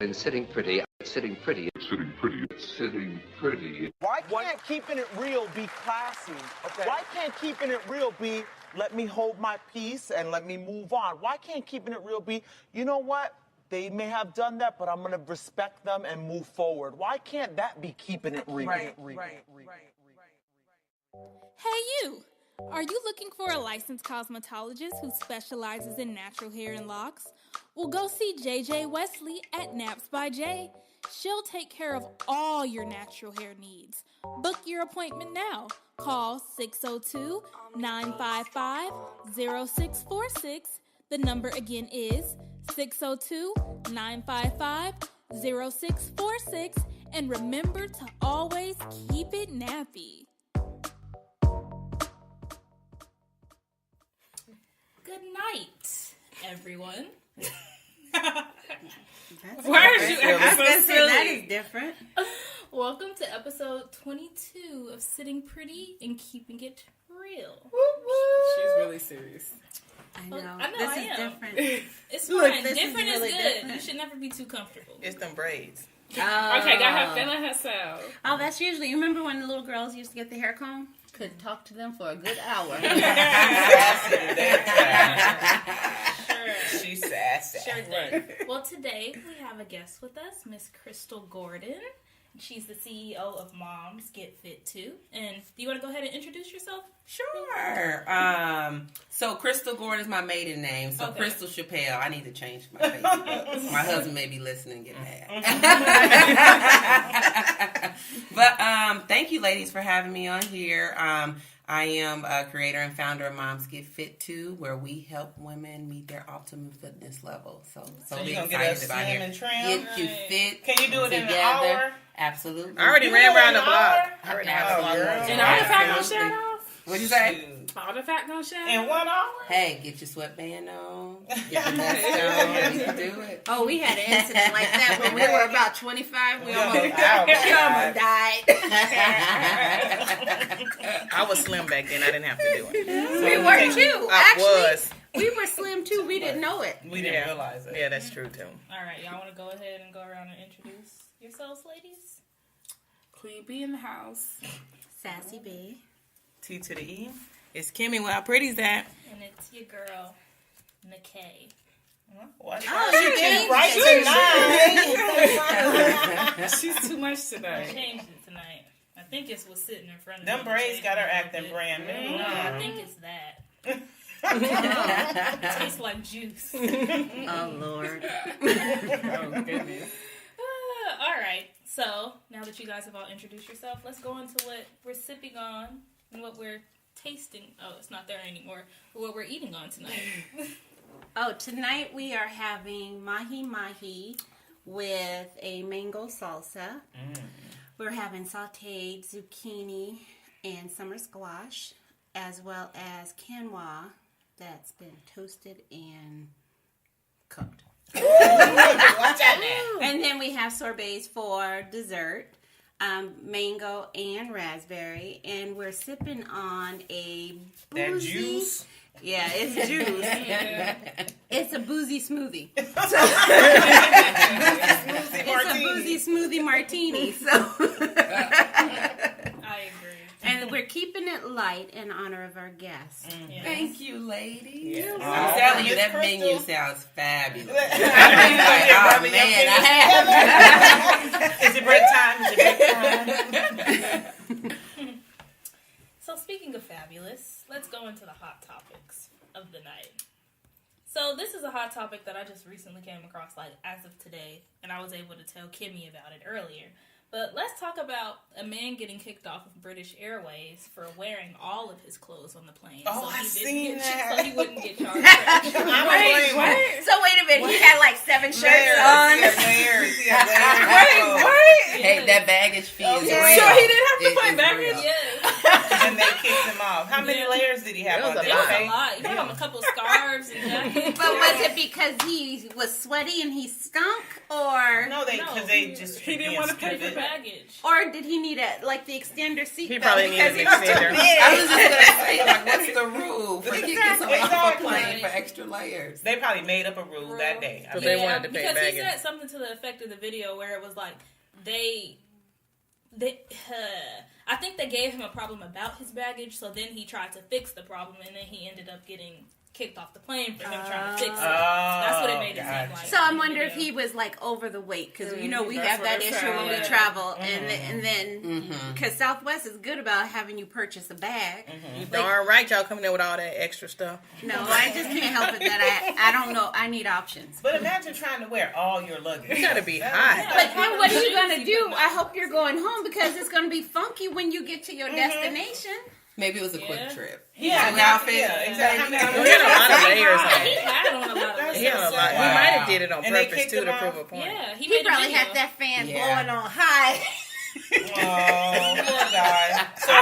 And sitting pretty, sitting pretty, sitting pretty, sitting pretty. Why can't keeping it real be classy? Okay. Why can't keeping it real be let me hold my peace and let me move on? Why can't keeping it real be, you know what? They may have done that, but I'm going to respect them and move forward. Why can't that be keeping it real? Right. Hey you! Are you looking for a licensed cosmetologist who specializes in natural hair and locks? Well, go see JJ Wesley at Naps by J. She'll take care of all your natural hair needs. Book your appointment now. Call 602-955-0646. The number again is 602-955-0646. And remember to always keep it nappy. Good night, everyone. Why are you ever so silly? That is different. Welcome to episode 22 of Sitting Pretty and Keeping It Real. She's really serious. I know. This is am. different. It's Look, fine. this is Different is really good. different. You should never be too comfortable. It's them braids. Oh. Okay, got her feeling herself. Oh, that's usually. You remember when the little girls used to get the hair comb? Could talk to them for a good hour. Sure. She's sassy. Sure thing. Well, today we have a guest with us, Miss Crystal Gordon. She's the CEO of Moms Get Fit Too. And do you want to go ahead and introduce yourself? Sure. So Crystal Gordon is my maiden name. So Okay. Crystal Chappelle. I need to change my face. My husband may be listening and get mad. But thank you, ladies, for having me on here. I am a creator and founder of Moms Get Fit Too, where we help women meet their optimum fitness level. So you gonna get us about slim here. and trim? Get you fit. Can you do it in an together. hour? Absolutely. I already ran around the block. Absolutely. And all the fat gonna shed off? What'd you say? All the fat gonna shed In off? 1 hour? Hey, get your sweatband on. Get your vest on. You can do it. Oh, we had an incident like that when we were about 25. We almost died. I was slim back then. I didn't have to do it. We were too. I was. We were slim too. We didn't know it. We didn't realize it. Yeah, that's true too. All right, y'all want to go ahead and go around and introduce yourselves, ladies? Queen B in the house. Sassy B. T to the E. It's Kimmy where our pretty's at. And it's your girl, Nikkei. What? Oh, she changed right tonight. She's too much I today. changed it tonight. I think it's what's sitting in front of Them me. braids got her Changed it a acting bit. brand new. No, I think it's that. It tastes like juice. Oh, Lord. Oh, goodness. All right. So now that you guys have all introduced yourself, let's go into what we're sipping on and what we're tasting. Oh, it's not there anymore. But what we're eating on tonight. Oh, tonight we are having mahi with a mango salsa. We're having sauteed zucchini and summer squash, as well as quinoa that's been toasted and cooked. Watch out now. And then we have sorbets for dessert, mango and raspberry, and we're sipping on a boozy. That juice. Yeah, it's juice. It's a boozy smoothie. It's a boozy smoothie martini. So. I agree. And we're keeping it light in honor of our guests. Yes. Thank you, ladies. Yeah. I'm telling you, Miss that Crystal. menu sounds fabulous. Is it break time? So speaking of fabulous, let's go into the hot topics of the night. So this is a hot topic that I just recently came across, like as of today, and I was able to tell Kimmy about it earlier. But let's talk about a man getting kicked off of British Airways for wearing all of his clothes on the plane. Oh, so I he seen get, that. So he wouldn't get charged. For extra. So wait a minute, he had like 7 shirts on. Layers. Hey, that baggage fee is real. Okay. So he didn't have to It pay is baggage? real. Yes. And they kicked him off. How many layers did he have on It was a lot. He had on a couple scarves and jackets. But was it because he was sweaty and he stunk, or No, because they just he didn't want to pay for baggage. Or did he need the extender seat? He probably needed an extender. I was just gonna say, like, what's the rule for kicking someone off a plane for extra layers? They probably made up a rule that day. So they wanted to pay because baggage. he said something to the effect of the video where it was like they I think they gave him a problem about his baggage, so then he tried to fix the problem, and then he ended up getting kicked off the plane for him trying to fix it. That's what it made it seem like. So I wonder if he was like over the weight, because we have that issue when we travel, and then because Southwest is good about having you purchase a bag. You darn right, y'all coming in with all that extra stuff. No, I just can't help it that I don't know. I need options. But imagine trying to wear all your luggage. You gotta be hot. But then what are you gonna do? I hope you're going home, because it's gonna be funky when you get to your destination. Maybe it was a quick trip. Yeah, exactly. We had a lot of layers on He it. had on a lot of He had a lot. He Wow. might have did it on And they purpose kicked too him to off? prove a point. Yeah, He made a probably video. had that fan Yeah. blowing on high. Oh, poor guy. So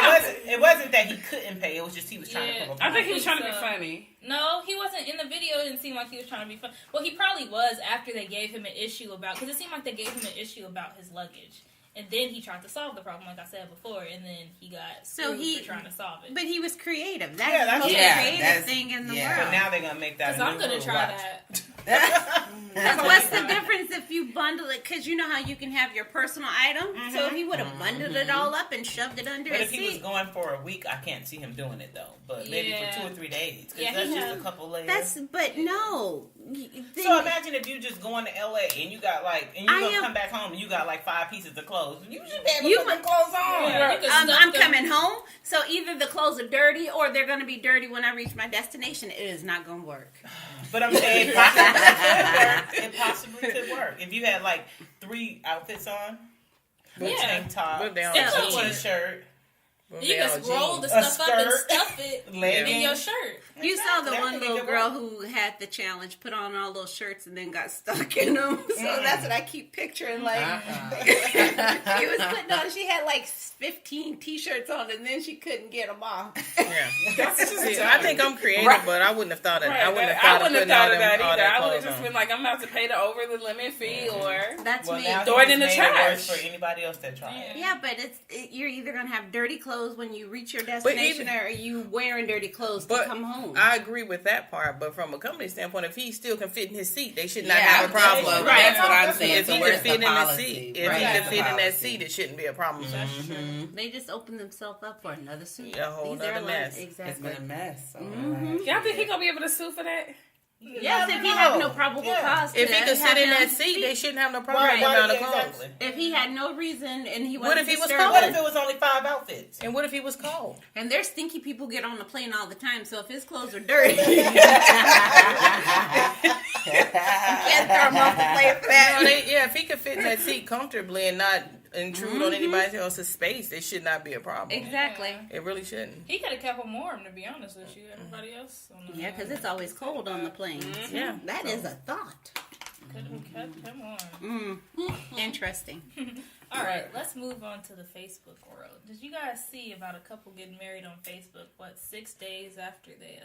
it wasn't that he couldn't pay. It was just he was trying to prove a point. I think he was trying to be So- funny. No, he wasn't in the video. It didn't seem like he was trying to be fun. Well, he probably was after they gave him an issue about, because it seemed like they gave him an issue about his luggage. And then he tried to solve the problem, like I said before, and then he got sued for trying to solve it. But he was creative. That's Yeah, the that's- most yeah, creative that's- thing in the yeah. But world. now they're gonna make that a Because new I'm going rule. to try Watch. that. Because what's the difference if you bundle it? Because you know how you can have your personal item. So if he would have bundled it all up and shoved it under But his if he was seat, going for a week, I can't see him doing it though. But maybe Yeah. for 2 or 3 days, because Yeah, that's he just had- a couple layers. but no. So imagine if you just going to LA and you got and you gonna come back home and you got 5 pieces of clothes. You should be able to put them clothes on. Yeah, you could stuff I'm them. coming home, so either the clothes are dirty or they're going to be dirty when I reach my destination. It is not going to work. But I'm saying it possibly could work. If you had 3 outfits on, Yeah. tank top, But they all Still jeans. work. t-shirt, But You they can all roll the jeans. stuff up and skirt, stuff it leggings. in your shirt. You saw the That one could be little good girl work. who had the challenge, put on all those shirts, and then got stuck in them. So that's what I keep picturing. She was putting on. She had 15 T-shirts on, and then she couldn't get them off. Yeah. See, I think I'm creative, but I wouldn't have thought of. Right, I wouldn't have I thought of wouldn't have putting all thought of that them all either. that I would clothes have just on. been like, I'm about to pay the over the limit fee, or That's me. now Throw it he in the just made trash. worse for anybody else that tried. Yeah, but you're either gonna have dirty clothes when you reach your destination, or are you wearing dirty clothes to come home? I agree with that part, but from a company standpoint, if he still can fit in his seat, they should not Yeah, have a problem. Right. That's what I'm saying. If So he where's can fit the in the policy? seat, if Right. he can That's fit the in that policy. seat, it shouldn't be a problem. They just opened themselves up for another suit. A whole These nother airlines- mess. It's Exactly. been a mess. So y'all think he gonna be able to sue for that? Yes, if he have no probable cause. If he to could have sit in him that seat, speak. they shouldn't have no problem Right, with the amount of yeah, clothes. exactly. If he had no reason and he What wasn't if he was disturbed. What if it was only 5 outfits? And what if he was cold? And there's stinky people get on the plane all the time, so if his clothes are dirty, you can't throw him off the plane for that. If he could fit in that seat comfortably and not intrude on anybody else's space, it should not be a problem. Exactly. It really shouldn't. He could have kept him warm, to be honest with you. Everybody else on the Yeah, because it's always cold on the planes. Yeah. That is a thought. could have kept him warm. Interesting. All right, let's move on to the Facebook world. Did you guys see about a couple getting married on Facebook? 6 days after they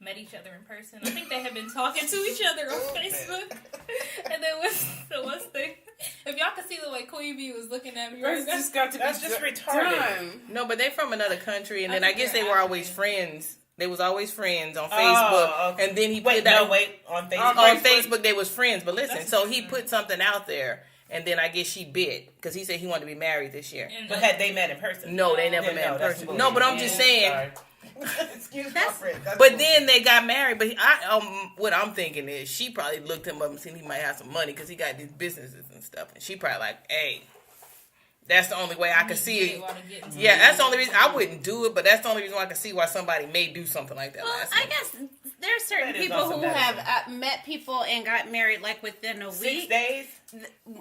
met each other in person? I think they had been talking to each other on Facebook. And then what's the? If y'all could see the way Queen Bee was looking at me, right? That's just got to be That's just retarded. done. No, but they're from another country, and then I think guess they're they were always African. friends. They was always friends on Facebook, okay. and then he Wait, put that on Facebook. on Facebook they was friends. But listen, so he put something out there, and then I guess she bit because he said he wanted to be married this year. And But had they met in person? No, they never Then met in no, that's person. bullshit. No, but I'm just saying. Sorry. Excuse my friend. That's But bullshit. then they got married. But what I'm thinking is she probably looked him up and seen he might have some money because he got these businesses and stuff, and she probably like, hey. That's the only way I can see it. Yeah, that's the only reason I wouldn't do it, but that's the only reason I can see why somebody may do something like that. Well, last I minute. guess there's certain That is people also who medicine. have met people and got married within a 6 week. days?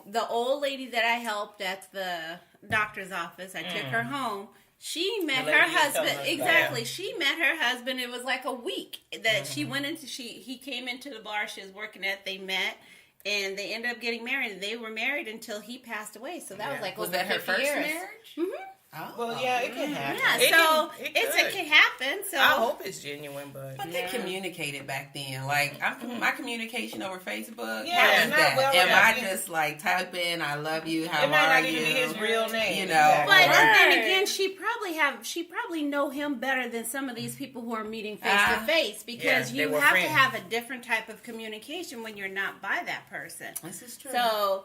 The old lady that I helped at the doctor's office, I took her home. She met The her lady you was husband. telling us about. Exactly. She met her husband. It was like a week that she went into. He came into the bar she was working at. They met. And they ended up getting married. They were married until he passed away. So that was like Was over that her 50 first years. marriage? Mm-hmm. Oh. Well, yeah, it can happen. Yeah, It it can happen. So I hope it's genuine, but They communicated back then. Like my communication over Facebook. Yeah, how is it's not that? well Am I done. just like typing "I love you"? How It might are not you? even be his real name. You know, But Exactly. then again, she probably know him better than some of these people who are meeting face to face, because yeah, they you were have friends. to have a different type of communication when you're not by that person. this is true. So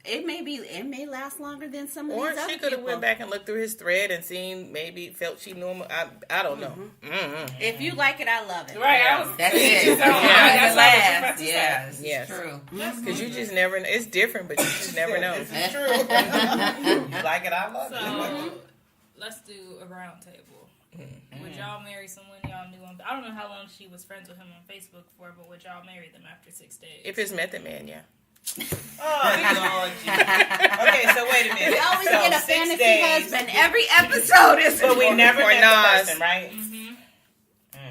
it may last longer than some of or these other she could have people. went back and looked through his thread and seen, maybe felt she knew him. I don't know. Mm-hmm. If you like it, I love it. Right, I was. That's it. That's what I was Last. about to say. Yeah, this Yes. is true. Because you just never know. It's different, but you just never know. This is true. You like it, I love it. So let's do a round table. Would y'all marry someone y'all knew on? I don't know how long she was friends with him on Facebook for, but would y'all marry them after 6 days? If it's Method Man, yeah. Oh, Lord. Okay, so wait a minute. We always So get a 6 fantasy days, husband every episode. Is but we never Or met Nas. the person, right?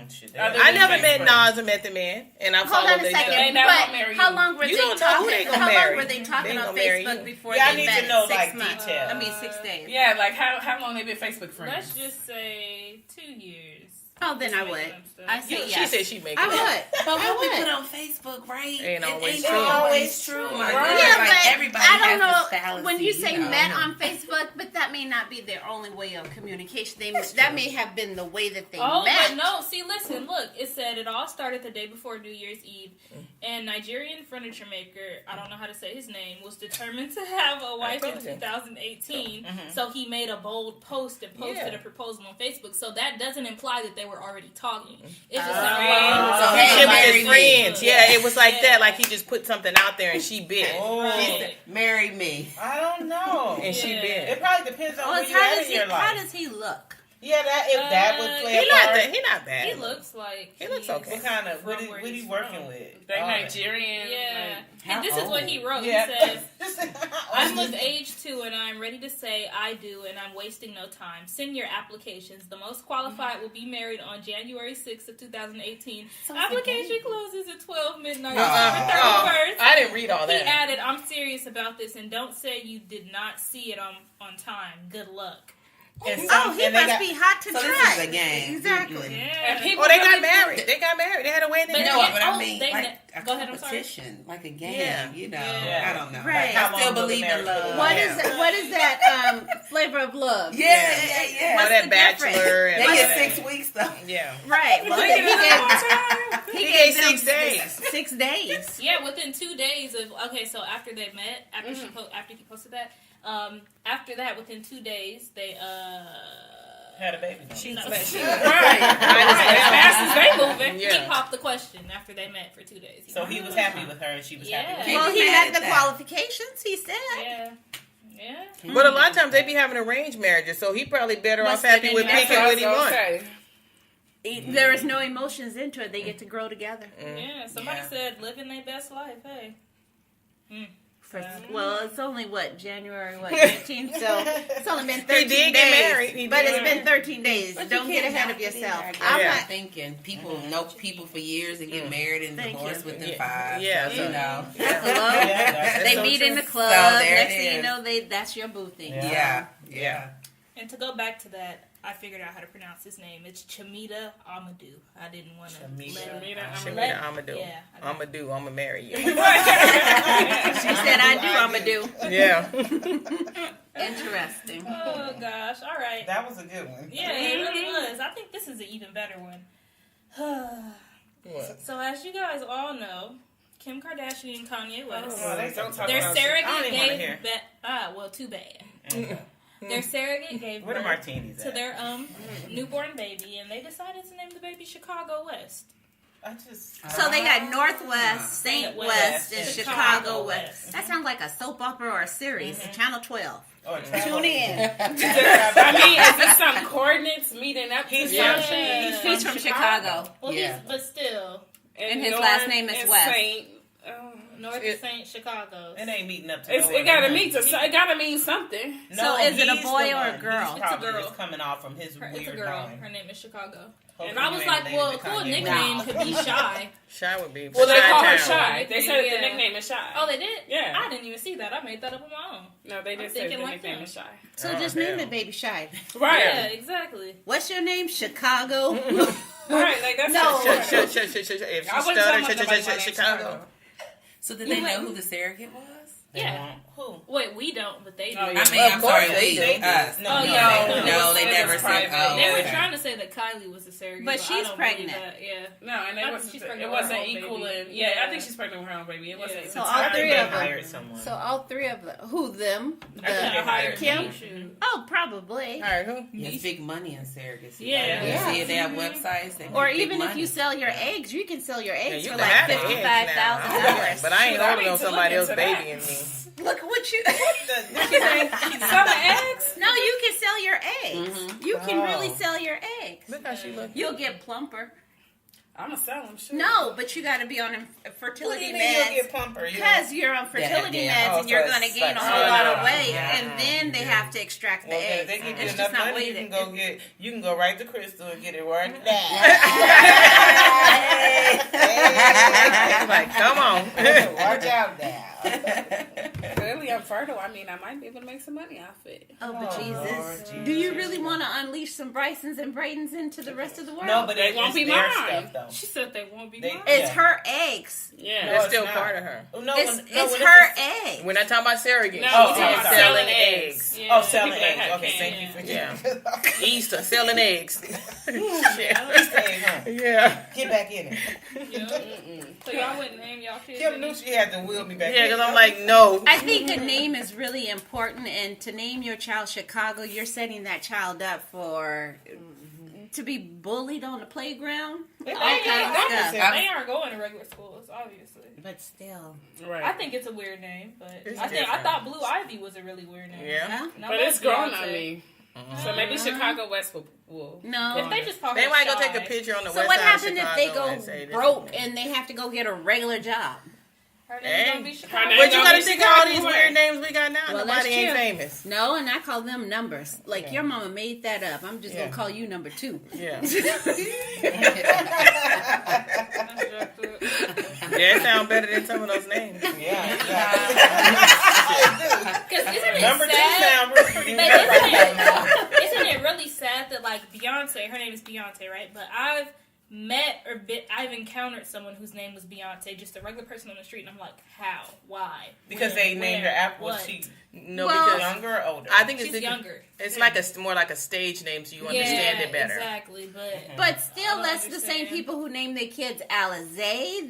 Shit, Other I than never met Facebook. Nas or Method Man, and I Hold followed on a their stuff. They second. never But marry how you. long were You they don't know who talking? they gonna How marry. long were they talking They on gonna marry Facebook you. before Yeah, I they need met? to know, 6 like, months. details. I mean, 6 days. Yeah, like how long they been Facebook friends? Let's just say 2 years. Oh, then I would. I say She yes. said she'd make it. I would. But I what we would. put on Facebook, right? Ain't always it true. ain't always true. My goodness. Yeah, Like, but everybody I don't has know this fallacy, when you say you know. met on Facebook, but that may not be their only way of communication. That may have been the way that they Oh, met. but no. See, listen, look. It said it all started the day before New Year's Eve, and Nigerian furniture maker, I don't know how to say his name, was determined to have a wife in told you. 2018. So he made a bold post and posted a proposal on Facebook. So that doesn't imply that they were already talking. It just So Hey, he should marry be me. his friends. Yeah, it was like Yeah. that. Like he just put something out there and she bit it. Right. Marry me. I don't know. And she Yeah. bit It it. probably depends on Well, where you at in your how life. does he look? Yeah, if that would play He a not part. that. He not bad. He looks like He looks he's okay. What kind of, what from he, where what he he's working from. with? They All that. Nigerian. Yeah. How And this is what he wrote. Yeah. He says, I'm with age 2 and I'm ready to say I do and I'm wasting no time. Send your applications. The most qualified will be married on January 6th of 2018. Application closes at 12 midnight December 31st. I didn't read all He that. added, I'm serious about this and don't say you did not see it on time. Good luck. And Oh, some- he and they must got- be hot to So try. this is a game. Exactly. Yeah. And people Oh, they got really- married. They got married. They had a wedding. But No, yeah, but I oh, mean, they like ne- a go ahead, I'm sorry. competition, like a game. Yeah. You know, Yeah. I don't know. Right. How I long still was the believe in marriage love. for? What is that flavor of love? Yeah, yeah. All What's that the Bachelor difference? and They all get that. 6 weeks though. Yeah. Right. Well, he He gave gave them 6 days. 6 days. Yeah, within 2 days of so after they met, after after he posted that, after that within 2 days they Had a baby. Right. As fast as they moving. Yeah. he popped the question after they met for 2 days. So he was happy with her and she was happy with him. Well, he Can't be met mad the at that. qualifications. He said. Yeah. But a lot of times they be having arranged marriages, so he probably better off Must happy have with been picking what he wants. There is no emotions into it. They get to grow together. Yeah, somebody Yeah. said living their best life. Hey, Well, it's only January 18th, so it's only been 13 He did days. get married. He But did. it's been 13 days. But Don't you get can't ahead knock of it yourself. either. I'm Yeah. not. Thinking people know people for years and get married and Thank divorced you. within Yeah. 5. Yeah, so, so- you know. That's love. Yeah, that's They so meet true. in the club. So there Next it thing you is. know, that's your boo thing. Yeah. Yeah. and to go back to that, I figured out how to pronounce his name. It's Chamita Amadou. I didn't want to Shamita Amadou. Yeah, Amadou, I'ma marry you. She said, I do, I'm going to do. Yeah. Interesting. Oh gosh! All right. That was a good one. Yeah, it really was. I think this is an even better one. What? So as you guys all know, Kim Kardashian and Kanye West. Oh, they don't talk Their about shit. I don't surrogate even want to gave hear. well, too bad. Their surrogate gave Where the birth martinis to at? their newborn baby, and they decided to name the baby Chicago West. I just. So they got Northwest, St. West, and Chicago Chicago West. West. That sounds like a soap opera or a series. Channel 12. Or Tune in. I mean, is this some coordinates meeting up? He's Yeah. from He's from Chicago. Well, Yeah. but still, And his last name is and West. Saint, North of St. Chicago. It ain't meeting up to It gotta mean something. No, so is it a boy or a girl? It's a girl. It's coming off from his weird It's a girl. mind. Her name is Chicago. Hopefully and I was like, well, a cool nickname could be Shy. Shy would be. Well, they call her Town. Shy. They said the nickname is Shy. Oh, they did? Yeah. I didn't even see that. I made that up on my own. No, they did say the nickname is Shy. So just name the baby Shy. Right. Yeah, exactly. What's your name? Chicago. Right, like that's no. If she stuttered, Chicago. So did they know who the surrogate was? Yeah. Who? Wait, we don't, but they do. I mean, I'm sorry, we. Us. No, they never said. Oh, they were trying to say that Kylie was the surrogate, but she's pregnant. Yeah. No, and it wasn't equal. Yeah, I think she's pregnant with her own baby. It wasn't. So all three of them. Hired someone. So all three of them. Who them? Hired Kim. Oh, probably. Hired who? There's big money in surrogacy. Yeah. See if they have websites. They Or make even big if money. you sell your eggs, you can sell your eggs You for can like have the eggs now. $55,000. But I ain't I holding need on to somebody look else's into baby that. in me. Look what you. Selling eggs? No, you can sell your eggs. You can really sell your eggs. Look how she looks. You'll get plumper. I'm gonna sell them. Sure. No, but you got to be on a fertility You'll meds get plumper. because you're on fertility Yeah. meds and you're going to it's gain a like- whole lot of no. weight, and then they have to extract the Well, eggs. they give you It's enough just not money. weighted. You can go right to Crystal and get it right now. Like, come on, watch out now. Clearly, I'm fertile. I mean, I might be able to make some money off it. Oh, but Lord, Jesus. Jesus. Do you really want to unleash some Brysons and Bradens into the rest of the world? No, but They it won't it's be their mine. stuff, though. She said they won't be They- mine. It's her eggs. Yeah. That's Oh, still it's part of her. It's when her it's- eggs. We're not talking about surrogates. No, Oh, we're talking about selling eggs. Yeah. Oh, selling People that eggs. have Okay, kids. thank you for Easter, selling eggs. Huh? Yeah. Get back in it. So y'all wouldn't name y'all kids? Kim knew she had to wheel me back Yeah, in. because I'm like, no. I think a name is really important, and to name your child Chicago, you're setting that child up for to be bullied on the playground. All kinds of stuff. They aren't going to regular schools, obviously. But still, Right. I think it's a weird name, but It's I different. thought Blue Ivy was a really weird name. Yeah. huh? And I But love it's grown Beyonce. on me. So maybe Chicago West will. No. If they just call They her might go Shy. take a picture on the So west what side of happens if Chicago they go and say this broke is me. and they have to go get a regular job? Her Hey. name's gonna be Chicago. name But you gonna gotta be think of all Chicago these boy. weird names we got now. Well, Nobody that's ain't true. famous. No, and I call them numbers. Like your mama made that up. I'm just Yeah. gonna call you number 2. Yeah. That's jacked up. Yeah, it sounds better than some of those names. Yeah. Because isn't it Number two sad? sound real pretty. But isn't it really sad that like Beyonce, her name is Beyonce, right? But I've I've encountered someone whose name was Beyonce, just a regular person on the street, and I'm like, how? Why? Because When? they named her Where? after What? she No, Well- because younger or older. I think She's it's younger. It's like more like a stage name, so you understand it better. Exactly, but But still, I that's don't the same understand. people who name their kids Alizé.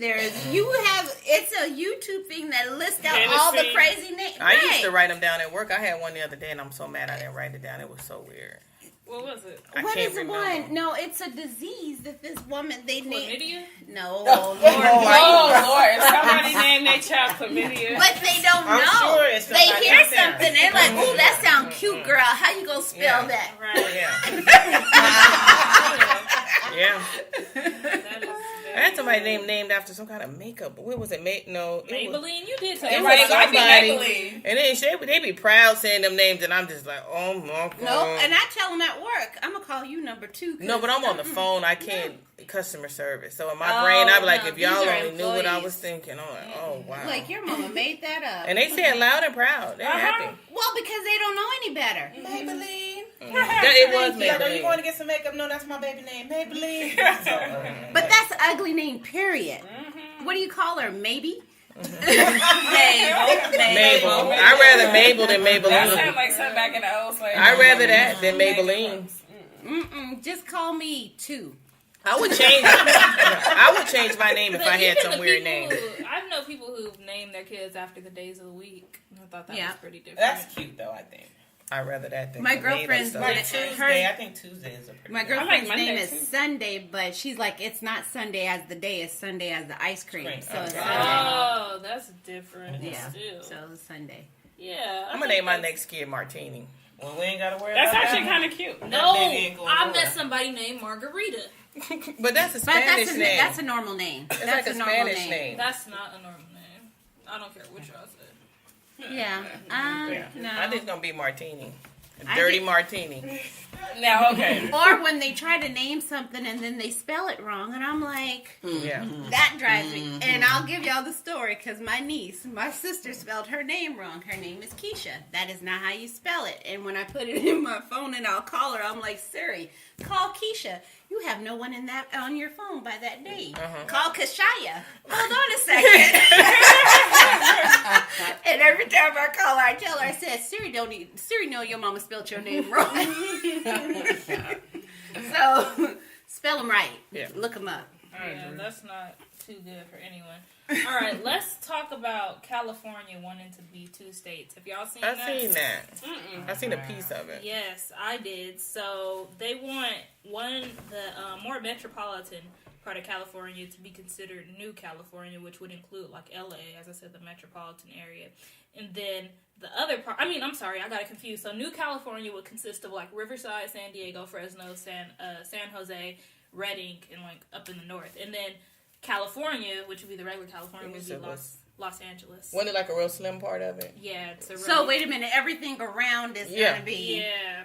It's a YouTube thing that lists out all the Hennessy. crazy names. I used to write them down at work. I had one the other day, and I'm so mad I didn't write it down. It was so weird. what was it? I What can't is the remember. one? No, it's a disease that this woman they named. Chlamydia? No, Oh Lord! If somebody named their child chlamydia. but they don't I'm know. sure it's They somebody hear out there. something, they're like, "Ooh, that sounds cute, girl. How you gonna spell that?" Right. Yeah. That is I had somebody named after some kind of makeup. What was it? No. It was, Maybelline, you did tell it me. was Right, might be somebody. Maybelline. And then they be proud saying them names, and I'm just like, oh my god. No, and I tell them at work, I'm gonna call you number 2. No, but I'm on the phone. I can't customer service. So in my brain, I be like, no, if y'all these are only knew what I was employees. thinking. I'm like, oh wow. Like your mama made that up. And they say it loud and proud. They're happy. Well, because they don't know any better. Maybelline. It was Yeah, you going Maybelline. to get some makeup? No, that's my baby name. Maybelline. But that's an ugly name, period. What do you call her? Maybe? Mabel. I'd rather Mabel than That Maybelline. sounds like something back in the old slavery. I'd rather that than Maybelline. Just call me 2. I would change my name if But I had even some the weird people name. I know people who've named their kids after the days of the week. And I thought that Yeah. was pretty different. That's cute, though, I think. I'd rather that than My tomato girlfriend's sauce. Like Her- Tuesday. I think Tuesday is a pretty My good. girlfriend's Monday, name is too. Sunday, but she's like, it's not Sunday as the day, it's Sunday as the ice cream. Cream, So it's okay. Sunday. Oh, that's different. Yeah, Still. so it's Sunday. Yeah. I'm gonna name my next kid Martini. Well, we ain't got to worry That's about actually that. kind of cute. No, baby ain't going I nowhere. met somebody named Margarita. But that's a But Spanish name. that's a normal name. It's That's like a normal Spanish name. That's not a normal name. I don't care what y'all say. Yeah. No. I think it's gonna be martini, a I dirty think- martini. Now, okay. Or when they try to name something and then they spell it wrong, and I'm like, Yeah. that drives me. And I'll give y'all the story because my sister spelled her name wrong. Her name is Keisha. That is not how you spell it. And when I put it in my phone and I'll call her, I'm like, Siri, call Keisha. You have no one on your phone by that name. Call Kashaya. Hold on a second. And every time I call her, I tell her, I said, Siri know your mama spelled your name wrong. So, spell them right. Yeah. Look them up. Yeah, that's not too good for anyone. All right, let's talk about California wanting to be 2 states. Have y'all seen that? I seen that. I seen a piece of it. Yes, I did. So they want the more metropolitan part of California to be considered New California, which would include like LA, as I said, the metropolitan area. And then the other part, I got it confused. So New California would consist of like Riverside, San Diego, Fresno, San Jose, Redding, and like up in the north. And then California, which would be the regular California, would be Los Angeles. Wasn't it like a real slim part of it? Yeah. It's a really, So, wait a minute. Everything around is going to be... Yeah.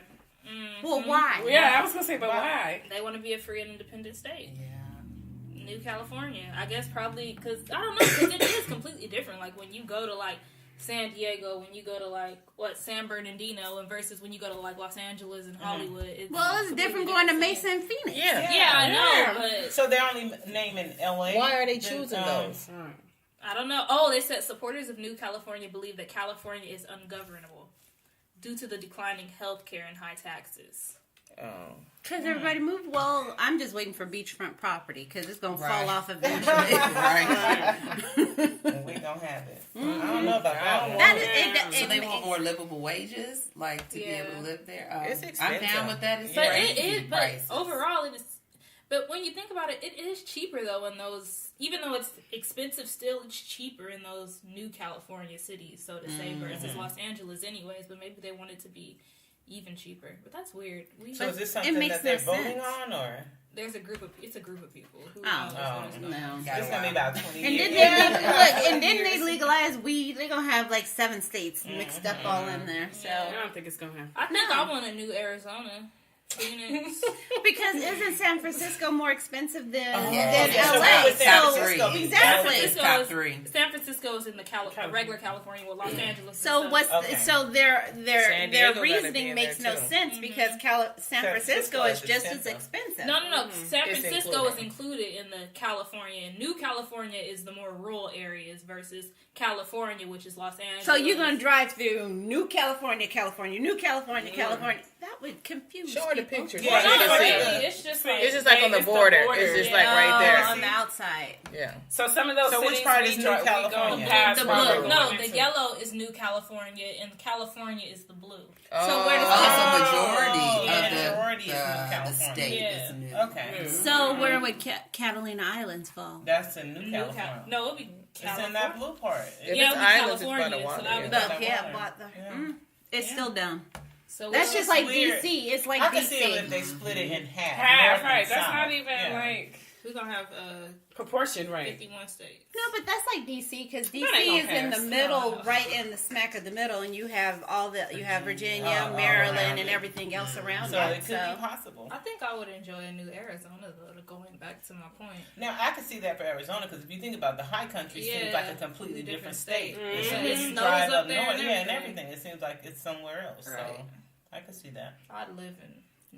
Well, why? Yeah, I was going to say, but why? They want to be a free and independent state. Yeah. New California. I guess probably because, I don't know, because it is completely different. Like when you go to like San Diego, when you go to like, San Bernardino, and versus when you go to like Los Angeles and Hollywood. It's different going to Mesa and Phoenix. Yeah, I know, but... So they're only naming L.A.? Why are they choosing those? I don't know. Oh, they said supporters of New California believe that California is ungovernable due to the declining health care and high taxes. Oh. Because everybody moved. Well, I'm just waiting for beachfront property because it's going to fall off eventually. Right. We don't have it. I don't know about that one. So they want more livable wages, like to be able to live there. It's I'm expensive. down with that. It's But crazy it is. But prices. overall, it is. But when you think about it, it is cheaper though in those. Even though it's expensive, still it's cheaper in those New California cities, so to say, versus Los Angeles, anyways. But maybe they want it to be even cheaper. But that's weird. So is this something that they're voting on, or there's a group of people who No. it's gonna be about 20 And years? then they legalize weed. They're going to have like 7 states mixed up all in there. So I don't think it's going to happen. I think I want a new Arizona. Phoenix. Because isn't San Francisco more expensive than yeah. LA? So San Francisco be exactly. Top 3. San Francisco is in the regular California, with Los Angeles. So their San Diego gotta be reasoning in makes there, no too. sense because San Francisco is just as expensive. No. San It's Francisco is included. included in the California. And New California is the more rural areas versus California, which is Los Angeles. So you're going to drive through New California, New California, California. That would confuse Show her the people. pictures. Yeah, Right, No, you can see really, it. it's just like It's just like on the It's the border. border. It's just like right there. On the outside. Yeah. So some of those So which cities part we is New drive- we go California? past The while blue. we're no, going the into- yellow is New California, and California is the blue. So where does Also, yeah, majority majority is New of the California. state Yeah. is new. Okay. So where would Catalina Islands fall? That's in New California. No, it'll be It's California. in that blue part. If Yeah, it's it'll be islands, it's by the California, water. so that would Yeah. be- It's still dumb. So That's just like weird. DC. It's like I can DC. see it if they split it in half. Half, north right. and That's south. not even Yeah. like we're gonna have proportion, right? 51 states. No, but that's like DC because DC That ain't is gonna in the pass. middle, right in the smack of the middle, and you have Virginia, Maryland, around and it. everything else around So it. it could be possible. I think I would enjoy a new Arizona, though, going back to my point. Now I can see that for Arizona because if you think about the high country, seems Yeah, like a completely different state. state. As soon It as you snows drive up up there north, and and everything. everything, it seems like it's somewhere else. Right. So I can see that. I'd live in.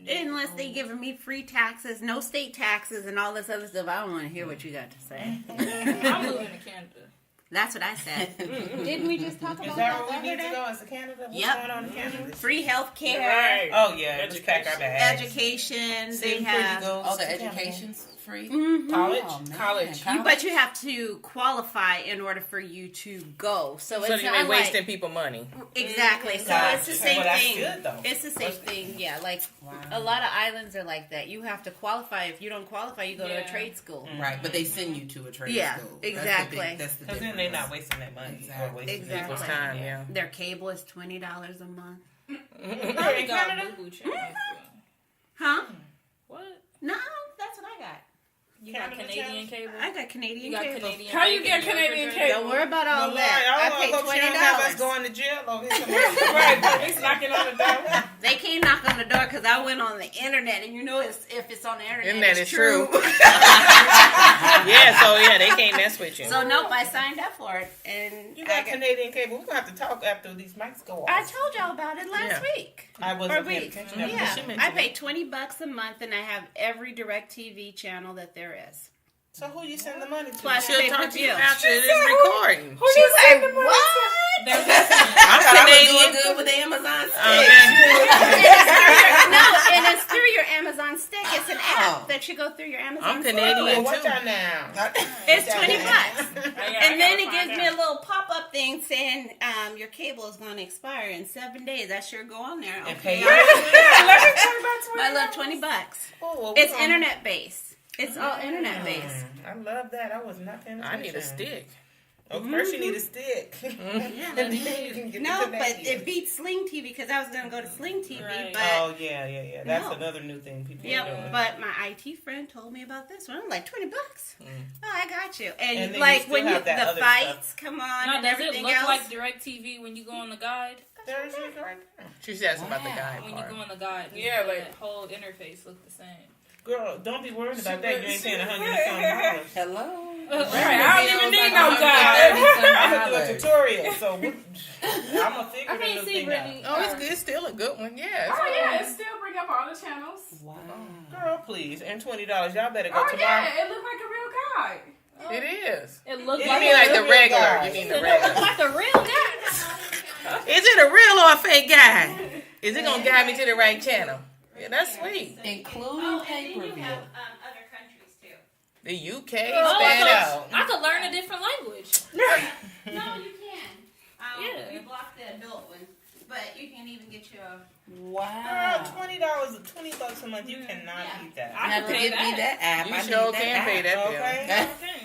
Unless they giving me free taxes, no state taxes, and all this other stuff, I don't want to hear what you got to say. I'm moving to Canada. That's what I said. Didn't we just talk Is about that where that we need the to other day? go? Is to Canada? What's Yep. going on in Canada? Free health care, Right. Oh yeah, just pack our bags. education. See, They have. Oh, the education's free? College. Oh, man. College. But you have to qualify in order for you to go. So So it's they not wasting like people money. exactly. So Gotcha. it's the same Well, that's thing. good, though. It's the same thing. Yeah, like a lot of islands are like that. You have to qualify. If you don't qualify, you go to a Yeah. trade school. Right, but they send you to a trade Yeah, school. exactly. That's the Because then they're not wasting their money. Exactly. Or wasting Exactly. people's Time, yeah. Their cable is $20 a month. I got Boo Boo channel. Huh? What? No, that's what I got. You got Canadian cable? I got Canadian You got cable. Canadian How you cable get in your Canadian refrigerator? cable? Don't worry about all Well, that. I hope paid she don't have us $20. going to jail over here. Right, police knocking on the door. They can't knock on the door because I went on the internet, and you know if it's on the internet, Internet it's is true. They can't mess with you. So nope, I signed up for it, and You got Canadian cable. We're going to have to talk after these mics go off. I told y'all about it last Yeah. week. I wasn't Or paying week. attention. Yeah, She mentioned I it. pay $20 a month, and I have every DirecTV channel that there is. So who you send the money to? Plus She'll talk to you pay-per-view. after this recording. She's like, what? They're listening. I'm I'm doing Canadian. good with the Amazon stick. And it's through your Amazon stick. It's an app that you go through your Amazon I'm stick. Canadian. Oh, watch out now. It's $20. And then it gives me a a little pop-up thing saying your cable is going to expire in 7 days. I sure go on there. And Okay. pay I love $20. Oh, It's internet based. It's all internet based. I love that. I was not paying I attention. need a stick. Oh, first you need a stick. Yeah, And then you can get no, the but Canadian. it beats Sling TV because I was going to go to Sling TV, Right. but Oh, yeah. That's No. another new thing people are yeah, doing. but my IT friend told me about this one. I'm like, $20. Oh, I got you. And And, then like you still when have that the other fights come on Now, and does it everything look else. like DirecTV when you go on the guide? There's yours right there. She's asking about the guy When you part. go on the guide, Yeah, like- that whole interface look the same. Girl, don't be worried about that. You ain't paying $100. Hello. Right, I don't even need no I'm guide. gonna do a tutorial, so I'm gonna figure I the can't new see thing Brittany. Oh, it's good. It's still a good one. Yeah. Oh yeah, it still bring up all the channels. Wow. out. Girl, please, and $20. Y'all better go Oh tomorrow. yeah, it looked like a real guide. It is. It looked You You like mean like the real regular? guy. You mean it the looked regular? like a real guy. Is it a real or a fake guy? Is it gonna guide me to the right channel? Yeah, that's sweet. Including pay-per-view. other countries too. The UK Oh, stand so out. I could learn a different language. No, you can. Yeah. You block the adult one, but you can even get your. Wow. Girl, $20, $20 a month. You cannot Yeah. beat that. You have to pay give me that app. You I sure need that can app. pay that bill. Okay. Okay.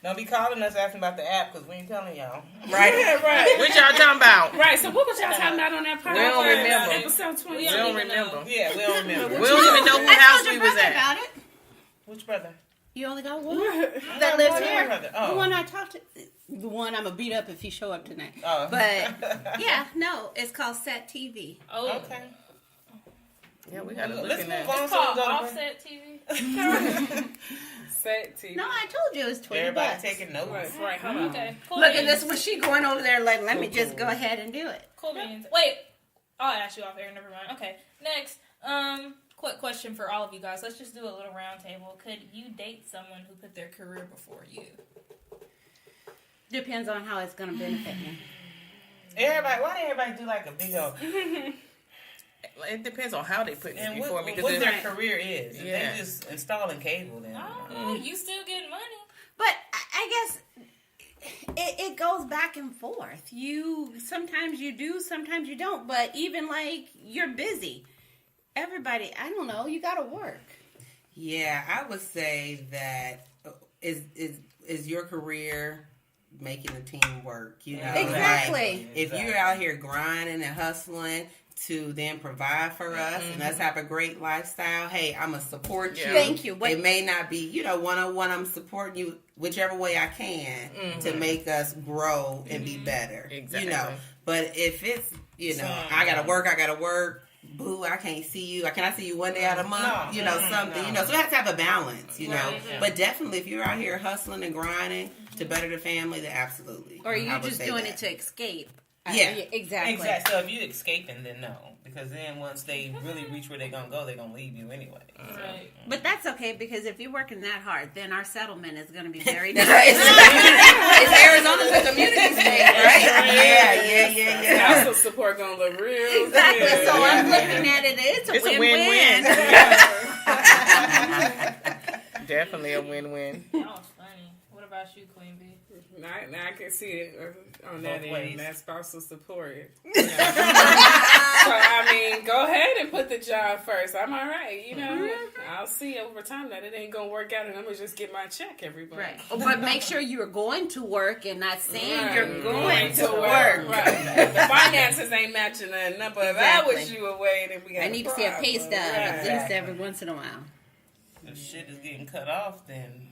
Don't be calling us asking about the app because we ain't telling y'all. Right. Right. What y'all talking about? Right, so what was y'all talking about on that podcast? We don't remember. Episode 20. We don't remember. Yeah, we don't remember. We don't even know whose I house told we your was brother at. about it. Which brother? You only got one That that lives brother. here. Brother. The Oh. one I talked to. The one I'm gonna beat up if he show up tonight. Oh. But yeah, no, it's called Set TV. Oh, Okay. Yeah, we gotta look Let's in move that. on it's so we called go to Offset TV. Set TV. No, I told you it was $20. Everybody taking notes. Right, hold on. Okay. Cool Look at beans. this when she going over there like, let me just go ahead and do it. Cool beans. Wait, I'll ask you off air. Never mind. Okay. Next, quick question for all of you guys. Let's just do a little round table. Could you date someone who put their career before you? Depends on how it's gonna benefit me. Everybody, why didn't everybody do like a big old... It depends on how they put it And before me. what their Because career is. If Yeah. they just installing cable, then... Oh, you still getting money. But I guess it goes back and forth. Sometimes you do, sometimes you don't. But even like you're busy. Everybody, I don't know. You got to work. Yeah, I would say that is your career making the team work, you know? Exactly. Like, if you're out here grinding and hustling to then provide for us and us have a great lifestyle, hey, I'm going to support you. Thank you. It may not be, one-on-one, I'm supporting you whichever way I can to make us grow and be better. Exactly. You know, but if it's, I got to work, boo, I can't see you. Can I see you one day out of a month? Something. So we have to have a balance, know. Right. But definitely, if you're out here hustling and grinding to better the family, then absolutely. Or I you would just say doing that. it to escape. Yeah. Exactly. Exactly. So if you're escaping, then no. Because then once they really reach where they're going to go, they're going to leave you anyway. Right. But that's okay because if you're working that hard, then our settlement is going to be very That's nice. right. It's Arizona's a community state, right? Yeah. Spousal support gonna look real. Exactly. good. So I'm looking at it. It's a win-win. win-win. definitely a win-win. That was funny. What about you, Queen Bee? Now I can see it on that Both ways. end. That spousal support. So I mean, go ahead and put the job first. I'm all right. I'll see over time that it ain't gonna work out, and I'm gonna just get my check every month. Right. But make sure you're going to work and not saying you're Right. going to work. Right. The finances ain't matching nothing up. But if I Exactly. wish you away, then we got I need to see a pay stub at Right. least every once in a while. If shit is getting cut off, then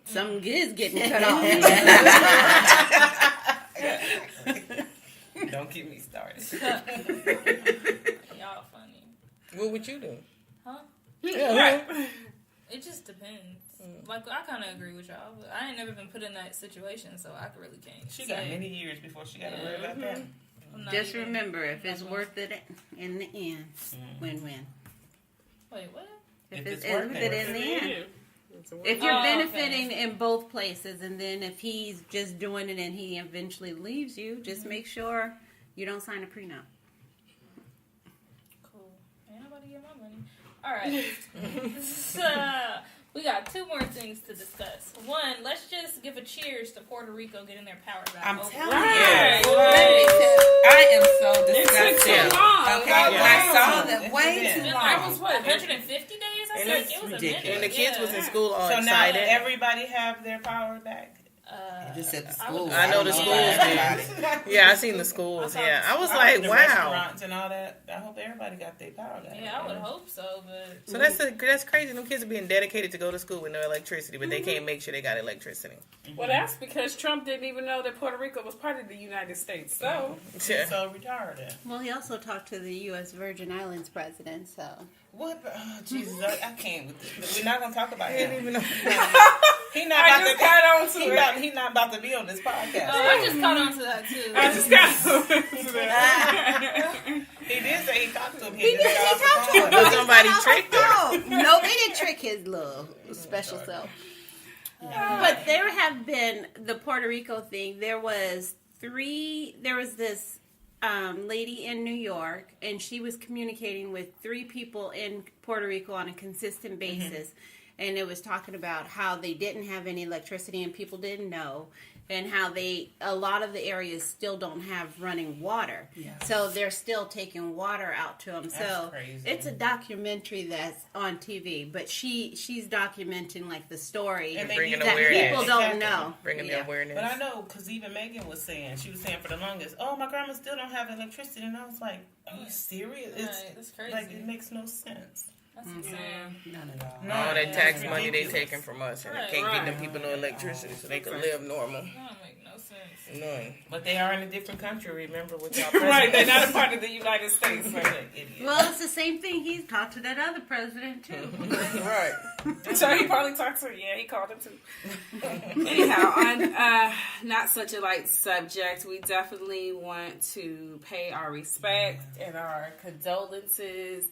Something is getting cut off. Don't get me started. Y'all funny. What would you do? Huh? Right. It just depends. Like, I kind of agree with y'all, but I ain't never been put in that situation, so I really can't. She got many years before she got to worry about that. Just remember, if it's worth it in the end, win-win. Wait, what? If it's it's worth it in the end. If you're benefiting in both places, and then if he's just doing it and he eventually leaves you, just make sure you don't sign a prenup. Cool. Ain't nobody get my money. All right. So, we got two more things to discuss. One, let's just give a cheers to Puerto Rico getting their power back. I'm telling Right. you. Right. I am so It took disgusted. too long. Okay, Like, when wow. I saw that way It's too been long. like, 150 days? I And said it's it was ridiculous. a minute. And the kids was in school all So now excited. everybody have their power back. Just at the I school. would- I know the schools did. Yeah, I seen the schools. Yeah, I was like, the wow. restaurants and all that. I hope everybody got their power back. Yeah, I would hope so, but So that's crazy. Them kids are being dedicated to go to school with no electricity, but they can't make sure they got electricity. Well, that's because Trump didn't even know that Puerto Rico was part of the United States. So, Yeah. So retarded. Well, he also talked to the U.S. Virgin Islands president, so. What? Oh, Jesus, I can't with this. We're not gonna talk about him. Even though- He not I about just to. got on to it. He not about to be on this podcast. I just caught on to that too. I just got on to that. He did say he talked to him. He did. He talked to him. But somebody tricked him. No, they didn't trick his little special self. But there have been the Puerto Rico thing. There was this lady in New York, and she was communicating with 3 people in Puerto Rico on a consistent basis. And it was talking about how they didn't have any electricity and people didn't know, and how a lot of the areas still don't have running water. So they're still taking water out to them. So crazy. it's a documentary that's on TV, but she's documenting like the story And they Bringing that awareness. people don't know. Bringing the awareness. But I know, because even Megan was saying for the longest, oh, my grandma still don't have electricity. And I was like, are you serious? Right, that's crazy. Like, it makes no sense. That's insane. None at all. All that tax That's money they ridiculous. taking from us, and Right, they can't right. get them people no electricity so they can live normal. That don't make no sense. None. But they are in a different country, remember, with y'all Right, they're not a president. part of the United States. Right. Idiot. Well, it's the same thing. He's talked to that other president too. Right. So he probably talked to her. Yeah, he called him too. Anyhow, on not such a light subject, we definitely want to pay our respect and our condolences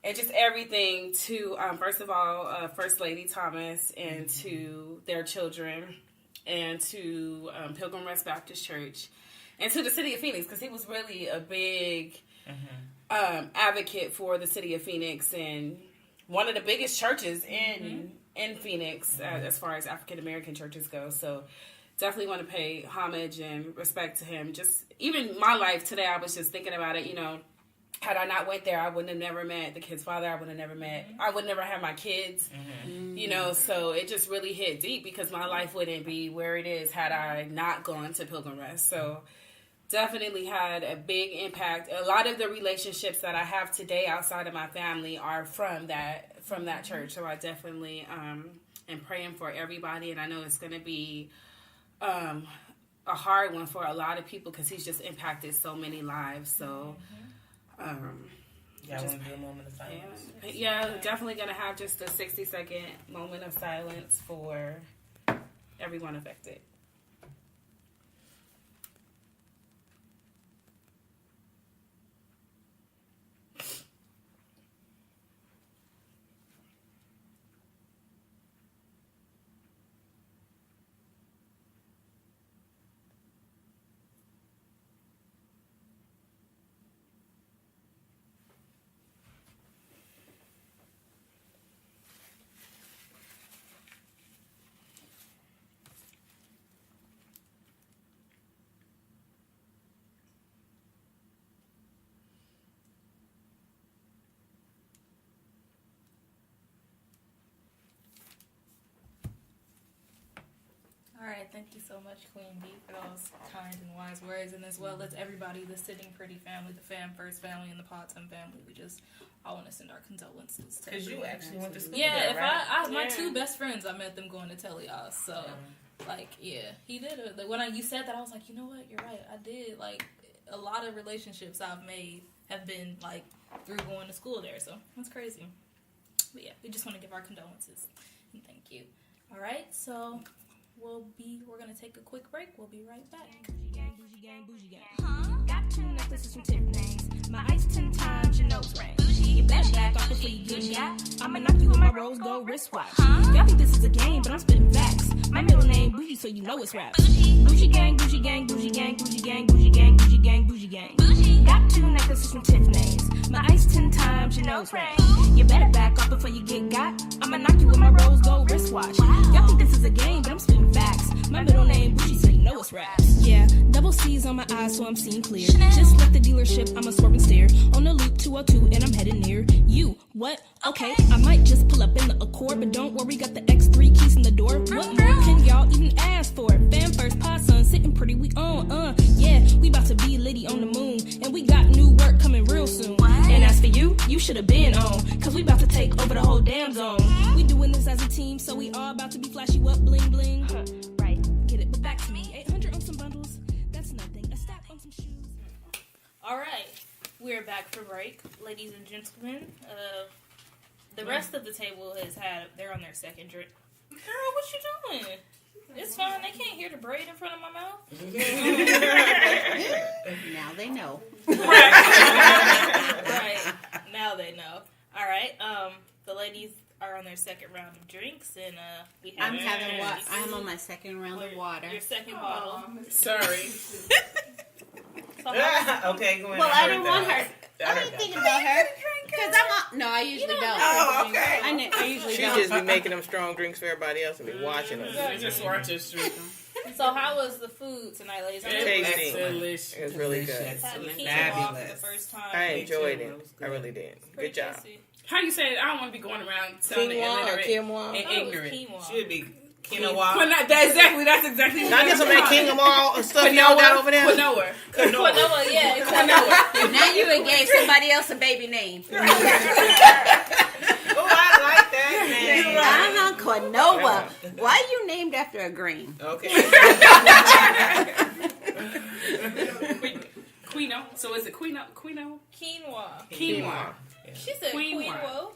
and just everything to, first of all, First Lady Thomas and to their children and to Pilgrim Rest Baptist Church and to the city of Phoenix, because he was really a big advocate for the city of Phoenix and one of the biggest churches in Phoenix as far as African American churches go. So definitely want to pay homage and respect to him. Just even my life today, I was just thinking about it, you know, had I not went there, I wouldn't have never met the kid's father. I would have never met, I would never have my kids, you know, so it just really hit deep because my life wouldn't be where it is had I not gone to Pilgrim Rest. So definitely had a big impact. A lot of the relationships that I have today outside of my family are from that church. So I definitely am praying for everybody, and I know it's going to be a hard one for a lot of people because he's just impacted so many lives. So Y'all want to do a moment of silence? yeah, definitely going to have just a 60-second moment of silence for everyone affected. right, thank you so much, Queen B, for those kind and wise words, and as well as everybody, the Sitting Pretty family, the Fam First family, and the Potsdam family. We just all want to send our condolences to Because you actually went to school Yeah, there, if right? my two best friends, I met them going to Telios, so, like, yeah, he did it. When you said that, I was like, you know what, you're right, I did, like, a lot of relationships I've made have been, like, through going to school there, so that's crazy. But yeah, we just want to give our condolences, and thank you. All right, so we're gonna take a quick break. We'll be right back. Bougie gang. Got 2 necklaces from Tiffany's. My ice 10 times your nose ring. You better back off before you get shot. I'ma knock you with my rose gold wristwatch. Y'all think this is a game, but I'm spitting facts. My middle name Bougie, so you know it's rap. Bougie gang, bougie gang, bougie gang, bougie gang, bougie gang, bougie gang, bougie gang. Got 2 necklaces from Tiffany's. My ice 10 times your nose ring. You better back off before you get got. I'ma knock you with my rose gold wristwatch. Y'all think this is a game, but I'm spitting facts. My middle name Bougie, so you know it's rap. Yeah, double C's on my eyes, so I'm seeing clear. Just left the dealership, I'm a swerve and stare. On the loop 202, and I'm heading near you. What? Okay, I might just pull up in the Accord, but don't worry, got the X3 keys in the door. What more can y'all even ask for? Fam First, Potsdam, sitting pretty, we on, yeah, we about to be litty on the moon, and we got new work coming real soon. And as for you, you should have been on, cause we about to take over the whole damn zone. We doing this as a team, so we all about to be flashy, what bling bling. Right, get it, but back to me. 800 on some bundles, that's nothing. A stack on some shoes. All right, we're back for break, ladies and gentlemen. The rest of the table they're on their second drink. Girl, what you doing? It's fine. They can't hear the braid in front of my mouth. Now they know. Right. Now they know. All right. The ladies are on their second round of drinks, and we have. I'm on my second round of water. Your second bottle. Sorry. Okay, go ahead. Well, I didn't want her. I didn't think about her. Because I'm on. No, I usually don't. Oh, okay. I usually She don't. just be making them strong drinks for everybody else and be watching them. Just watch us drink them. So how was the food tonight, ladies? I know Tasty. Delicious. It was really good. had quinoa for the Fabulous. first time. I enjoyed it. I really did. Pretty Good job. tasty. How you say it? I don't want to be going around sounding Quinoa or illiterate quinoa? and Oh, it was ignorant. quinoa. Should be Well, quinoa. that's exactly what Now get some of that quinoa and stuff y'all got over there. Quinoa. Quinoa, yeah, exactly. Now you done gave somebody else a baby name. Oh, I like that, man. Quinoa. Why you named after a grain? Okay. Quinoa. So is it quinoa? Quinoa. Quinoa. She said quinoa.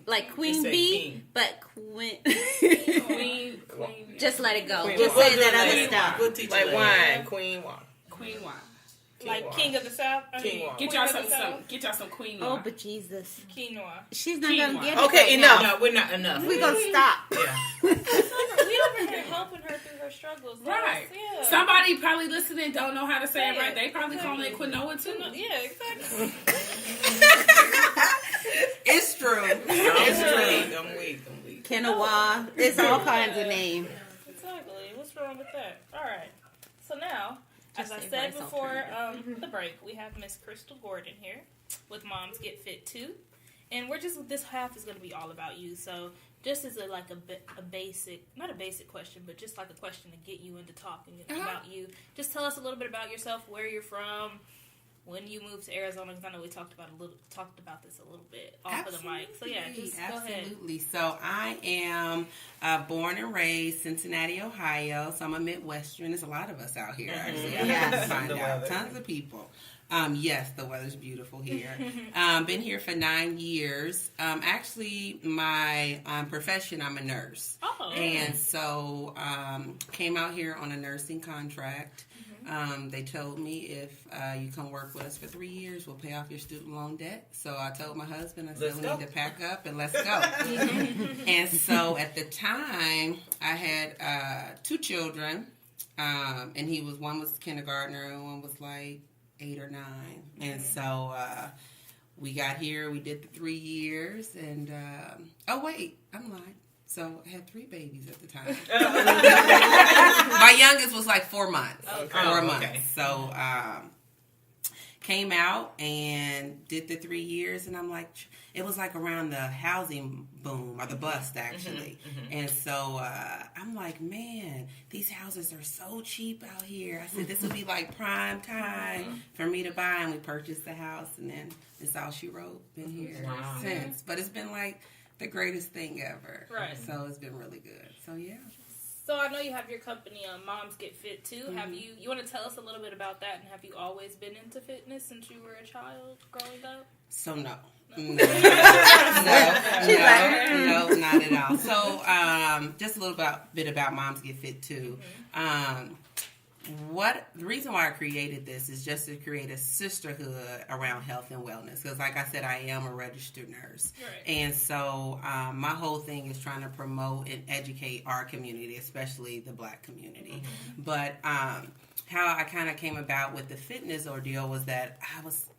Like Queen You say Bee, king. but Queen. Queen. Just let it go. Queen. Just We'll say do that it other later. stuff. We'll teach like wine, quinoa. Quinoa. Like King of the South. I mean, Quinoa. Get y'all some quinoa. Oh, but Jesus. quinoa. She's not going to Quinoa. get it. Okay, right enough. now. No, we're not enough. We're going to stop. Yeah. We over here helping her through her struggles. Right. Yeah. Somebody probably listening don't know how to say it right. They probably calling it quinoa too. Yeah, exactly. It's true. I'm weak. Quinoa. There's all kinds of names. Exactly. What's wrong with that? All right. So now, as I say said rice before the break, we have Miss Crystal Gordon here with Moms Get Fit Too, and this half is going to be all about you. So just as a basic, not a basic question, but just like a question to get you into talking about you. Just tell us a little bit about yourself, where you're from, when you moved to Arizona, because I know we talked about this a little bit off of the mic. So yeah, just go ahead. Absolutely. So I am born and raised Cincinnati, Ohio. So I'm a Midwestern. There's a lot of us out here, actually. I had to find out. Tons of people. Yes, the weather's beautiful here. Been here for 9 years. Actually, my profession, I'm a nurse. Oh. And so came out here on a nursing contract. They told me if you come work with us for 3 years, we'll pay off your student loan debt. So I told my husband, I said, we need to pack up and let's go. And so at the time, I had 2 children, and one was kindergartner and one was like 8 or 9. And so we got here, we did the 3 years, and oh wait, I'm lying. So I had 3 babies at the time. My youngest was like 4 months. Okay. 4 months. Okay. So came out and did the 3 years, and I'm like, it was like around the housing boom or the bust actually. And so I'm like, man, these houses are so cheap out here. I said, this would be like prime time for me to buy, and we purchased the house, and then it's all she wrote. Been here since, but it's been like the greatest thing ever. Right. So it's been really good. So yeah. So I know you have your company, Moms Get Fit too. Have you want to tell us a little bit about that? And have you always been into fitness since you were a child growing up? So no, not at all. So just a little bit about Moms Get Fit too. The reason why I created this is just to create a sisterhood around health and wellness. Because like I said, I am a registered nurse. Right. And so my whole thing is trying to promote and educate our community, especially the Black community. But how I kind of came about with the fitness ordeal was that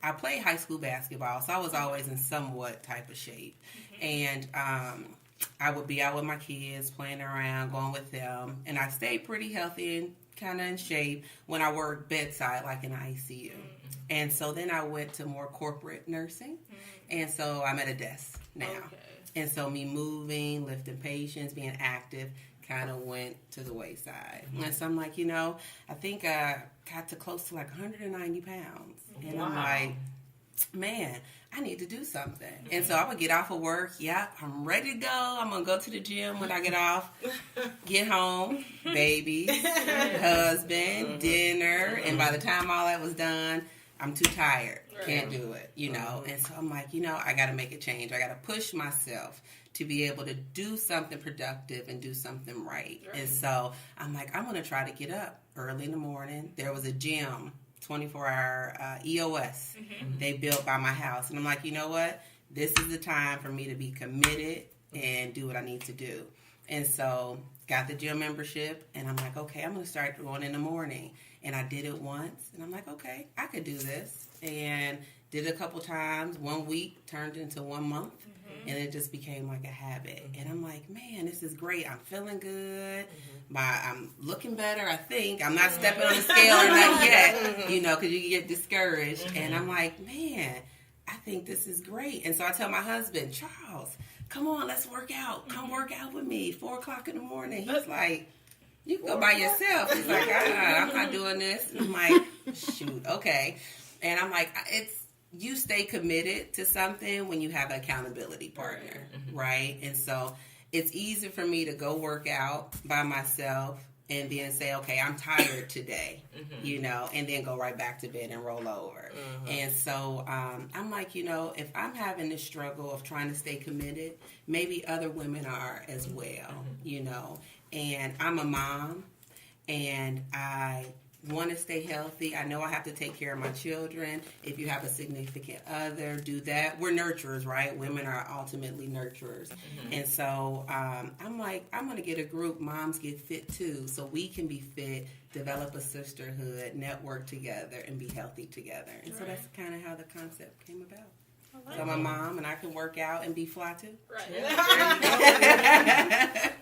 I played high school basketball, so I was always in somewhat type of shape. And I would be out with my kids, playing around, going with them. And I stayed pretty healthy and kind of in shape when I worked bedside, like in ICU. And so then I went to more corporate nursing. And so I'm at a desk now. Okay. And so me moving, lifting patients, being active kind of went to the wayside. And so I'm like, I think I got to close to like 190 pounds. And I'm like, man, I need to do something. And so I would get off of work. Yeah, I'm ready to go. I'm going to go to the gym when I get off. Get home, baby, husband, dinner. And by the time all that was done, I'm too tired. Can't do it, And so I'm like, I got to make a change. I got to push myself to be able to do something productive and do something right. And so I'm like, I'm going to try to get up early in the morning. There was a gym, 24-hour EOS they built by my house. And I'm like, you know what? This is the time for me to be committed and do what I need to do. And so got the gym membership, and I'm like, okay, I'm going to start going in the morning. And I did it once, and I'm like, okay, I could do this. And did it a couple times. 1 week turned into 1 month. And it just became like a habit. And I'm like, man, this is great. I'm feeling good. I'm looking better, I think. I'm not stepping on the scale or not yet, because you get discouraged. And I'm like, man, I think this is great. And so I tell my husband, Charles, come on, let's work out. Come work out with me, 4 o'clock in the morning. He's like, you can go by yourself. He's like, I'm not doing this. And I'm like, shoot, okay. And I'm like, you stay committed to something when you have an accountability partner, right? And so it's easy for me to go work out by myself and then say, okay, I'm tired today, and then go right back to bed and roll over. And so I'm like, if I'm having this struggle of trying to stay committed, maybe other women are as well, And I'm a mom, and I want to stay healthy. I know I have to take care of my children. If you have a significant other, do that. We're nurturers, right? Women are ultimately nurturers. And so I'm like, I'm going to get a group, Moms Get Fit too, so we can be fit, develop a sisterhood, network together, and be healthy together. And so that's kind of how the concept came about. So I'm a mom, and I can work out and be fly too. Right.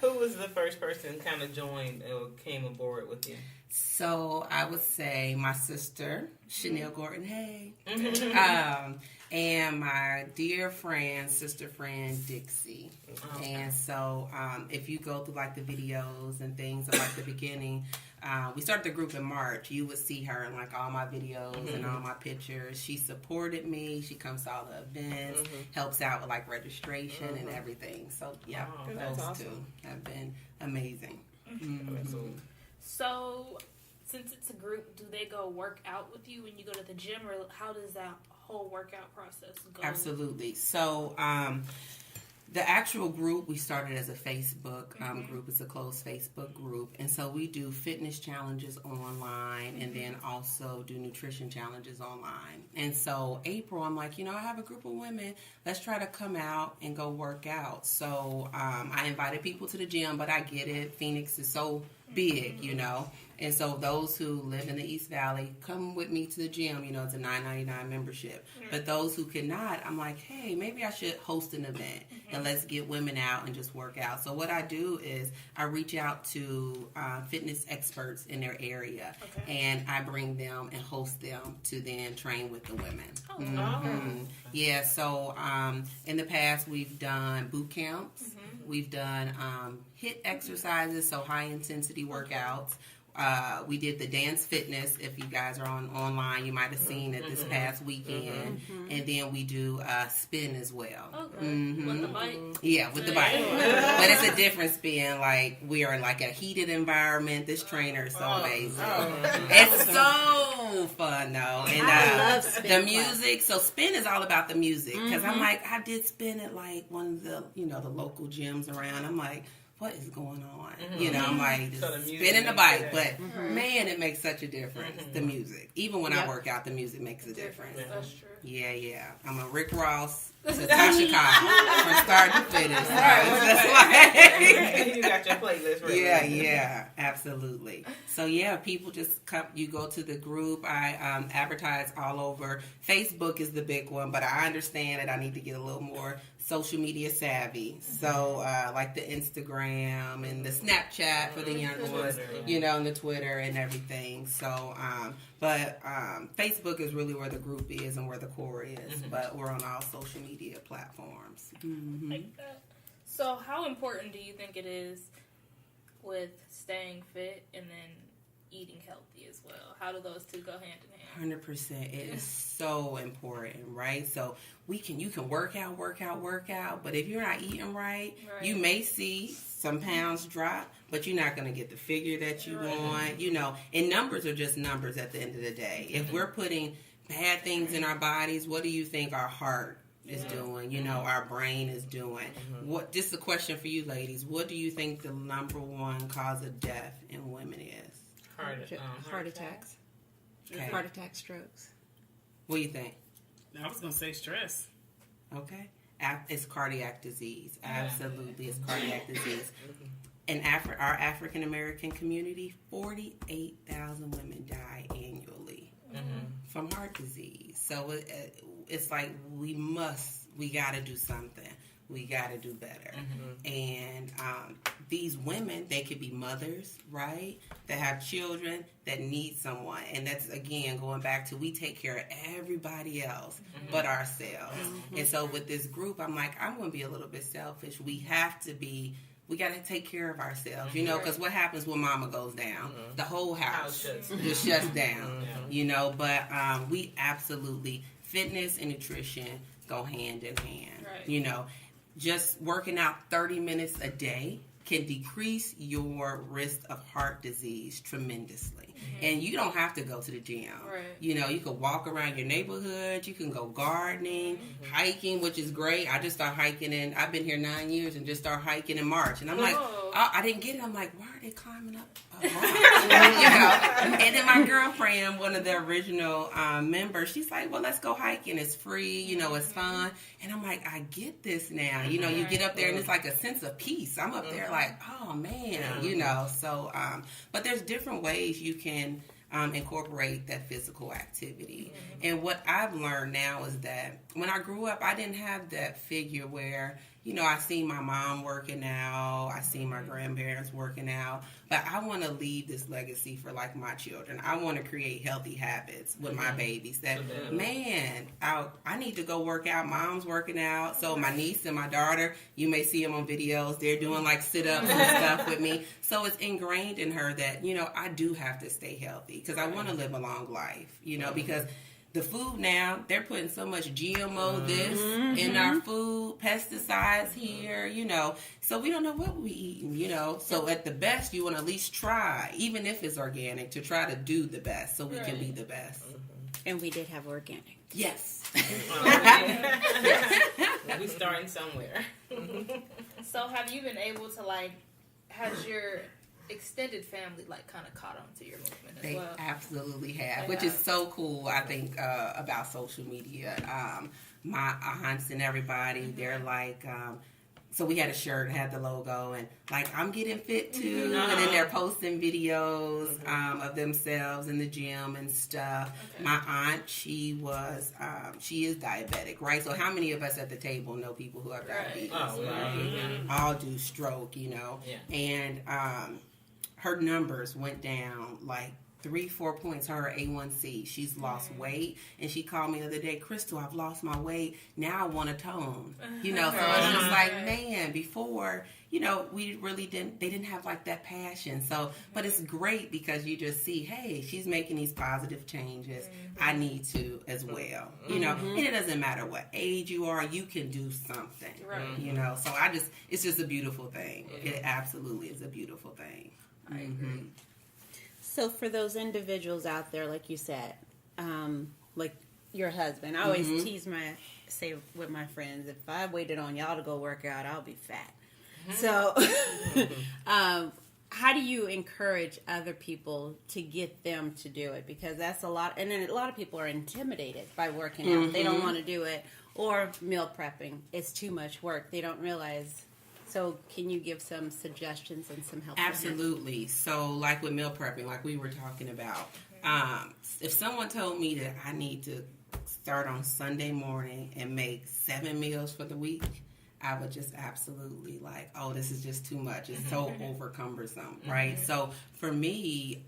Who was the first person kind of joined or came aboard with you? So I would say my sister, Chanel Gordon, hey. And my dear friend, sister friend, Dixie. And so if you go through like the videos and things of like the beginning, we started the group in March. You would see her in like all my videos and all my pictures. She supported me. She comes to all the events, helps out with like registration and everything. So yeah, those two have been amazing. So since it's a group, do they go work out with you when you go to the gym, or how does that whole workout process go? Absolutely. So the actual group, we started as a Facebook group. It's a closed Facebook group. And so we do fitness challenges online and then also do nutrition challenges online. And so April, I'm like, I have a group of women. Let's try to come out and go work out. So I invited people to the gym, but I get it. Phoenix is so big, you know. And so those who live in the East Valley, come with me to the gym. You know, it's a $9.99 membership. But those who cannot, I'm like, hey, maybe I should host an event and let's get women out and just work out. So what I do is I reach out to fitness experts in their area, and I bring them and host them to then train with the women. Yeah, so in the past we've done boot camps. We've done HIIT exercises, so high intensity workouts. We did the dance fitness. If you guys are online, you might have seen it this past weekend. And then we do spin as well. With the bike? Yeah, with the bike. But it's a different spin. Like, we are in like a heated environment. This trainer is so amazing. It's so fun though. And I love spin the music. So spin is all about the music. Because I'm like, I did spin at like one of the, the local gyms around. I'm like, what is going on? You know, I'm like, just spinning the bike. But, man, it makes such a difference, the music. Even when I work out, the music makes a difference. That's true. Yeah. I'm a Rick Ross to Tasha Cobb from start to finish. So it's just You got your playlist ready. Yeah, absolutely. So, people just come. You go to the group. I advertise all over. Facebook is the big one, but I understand that I need to get a little more social media savvy. So, like the Instagram and the Snapchat for the younger ones, and the Twitter and everything. So, but Facebook is really where the group is and where the core is. But we're on all social media platforms. Like that. So, how important do you think it is with staying fit and then eating healthy as well? How do those two go hand in hand? 100%. It is so important, right? So you can work out, but if you're not eating right, you may see some pounds drop, but you're not going to get the figure that you want, and numbers are just numbers at the end of the day. If we're putting bad things in our bodies, what do you think our heart is doing, our brain is doing? What? Just a question for you ladies. What do you think the number one cause of death in women is? Heart attacks. Okay. Heart attack, strokes. What do you think? I was going to say stress. Okay. It's cardiac disease. Absolutely, it's cardiac disease. In our African American community, 48,000 women die annually from heart disease. So it's like we got to do something. We got to do better. And these women, they could be mothers, right? That have children that need someone. And that's, again, going back to we take care of everybody else but ourselves. And so with this group, I'm like, I'm going to be a little bit selfish. We got to take care of ourselves, because what happens when mama goes down? The whole house just shuts down, But we absolutely, fitness and nutrition go hand in hand, Just working out 30 minutes a day can decrease your risk of heart disease tremendously. And you don't have to go to the gym. You can walk around your neighborhood. You can go gardening, hiking, which is great. I just started hiking I've been here 9 years and just started hiking in March. And I'm like, I didn't get it. I'm like, why are they climbing up? And then my girlfriend, one of the original members, she's like, well, let's go hiking. It's free, it's fun. And I'm like, I get this now. You get up there and it's like a sense of peace. I'm up there like, oh man, so, but there's different ways you can incorporate that physical activity. And what I've learned now is that when I grew up, I didn't have that figure where, I seen my mom working out, I seen my grandparents working out, but I want to leave this legacy for like my children. I want to create healthy habits with my babies that, man, I need to go work out. Mom's working out. So my niece and my daughter, you may see them on videos. They're doing like sit-ups and stuff with me. So it's ingrained in her that, I do have to stay healthy because I want to live a long life, because the food now, they're putting so much GMO in our food, pesticides here, so we don't know what we're eating, So at the best, you want to at least try, even if it's organic, to try to do the best so we can be the best. And we did have organic. Yes. We're starting somewhere. So have you been able to, has your extended family kind of caught on to your movement as well? They absolutely have, which is so cool, I think, about social media. My aunts and everybody, they're like, so we had a shirt, had the logo, and like, I'm getting fit too. And then they're posting videos of themselves in the gym and stuff. Okay. My aunt, she is diabetic, right? So how many of us at the table know people who have diabetes? Oh, right? All do stroke, you know. Yeah. And her numbers went down like 3-4 points. Her A1C, she's lost weight, and she called me the other day, Crystal, I've lost my weight, now I want to tone, you know. So it's just like, man, before, you know, they didn't have like that passion. So, but it's great because you just see, hey, she's making these positive changes. I need to as well, you know. And it doesn't matter what age you are, you can do something, you know. So it's just a beautiful thing. It absolutely is a beautiful thing. I agree. So for those individuals out there, like you said, like your husband, I always say with my friends, if I waited on y'all to go work out, I'll be fat. So how do you encourage other people to get them to do it? Because that's a lot, and then a lot of people are intimidated by working out. They don't want to do it, or meal prepping. It's too much work. They don't realize. So can you give some suggestions and some help? Absolutely. So like with meal prepping, like we were talking about, if someone told me that I need to start on Sunday morning and make 7 meals for the week, I would just absolutely like, oh, this is just too much. It's so over cumbersome, right? So for me,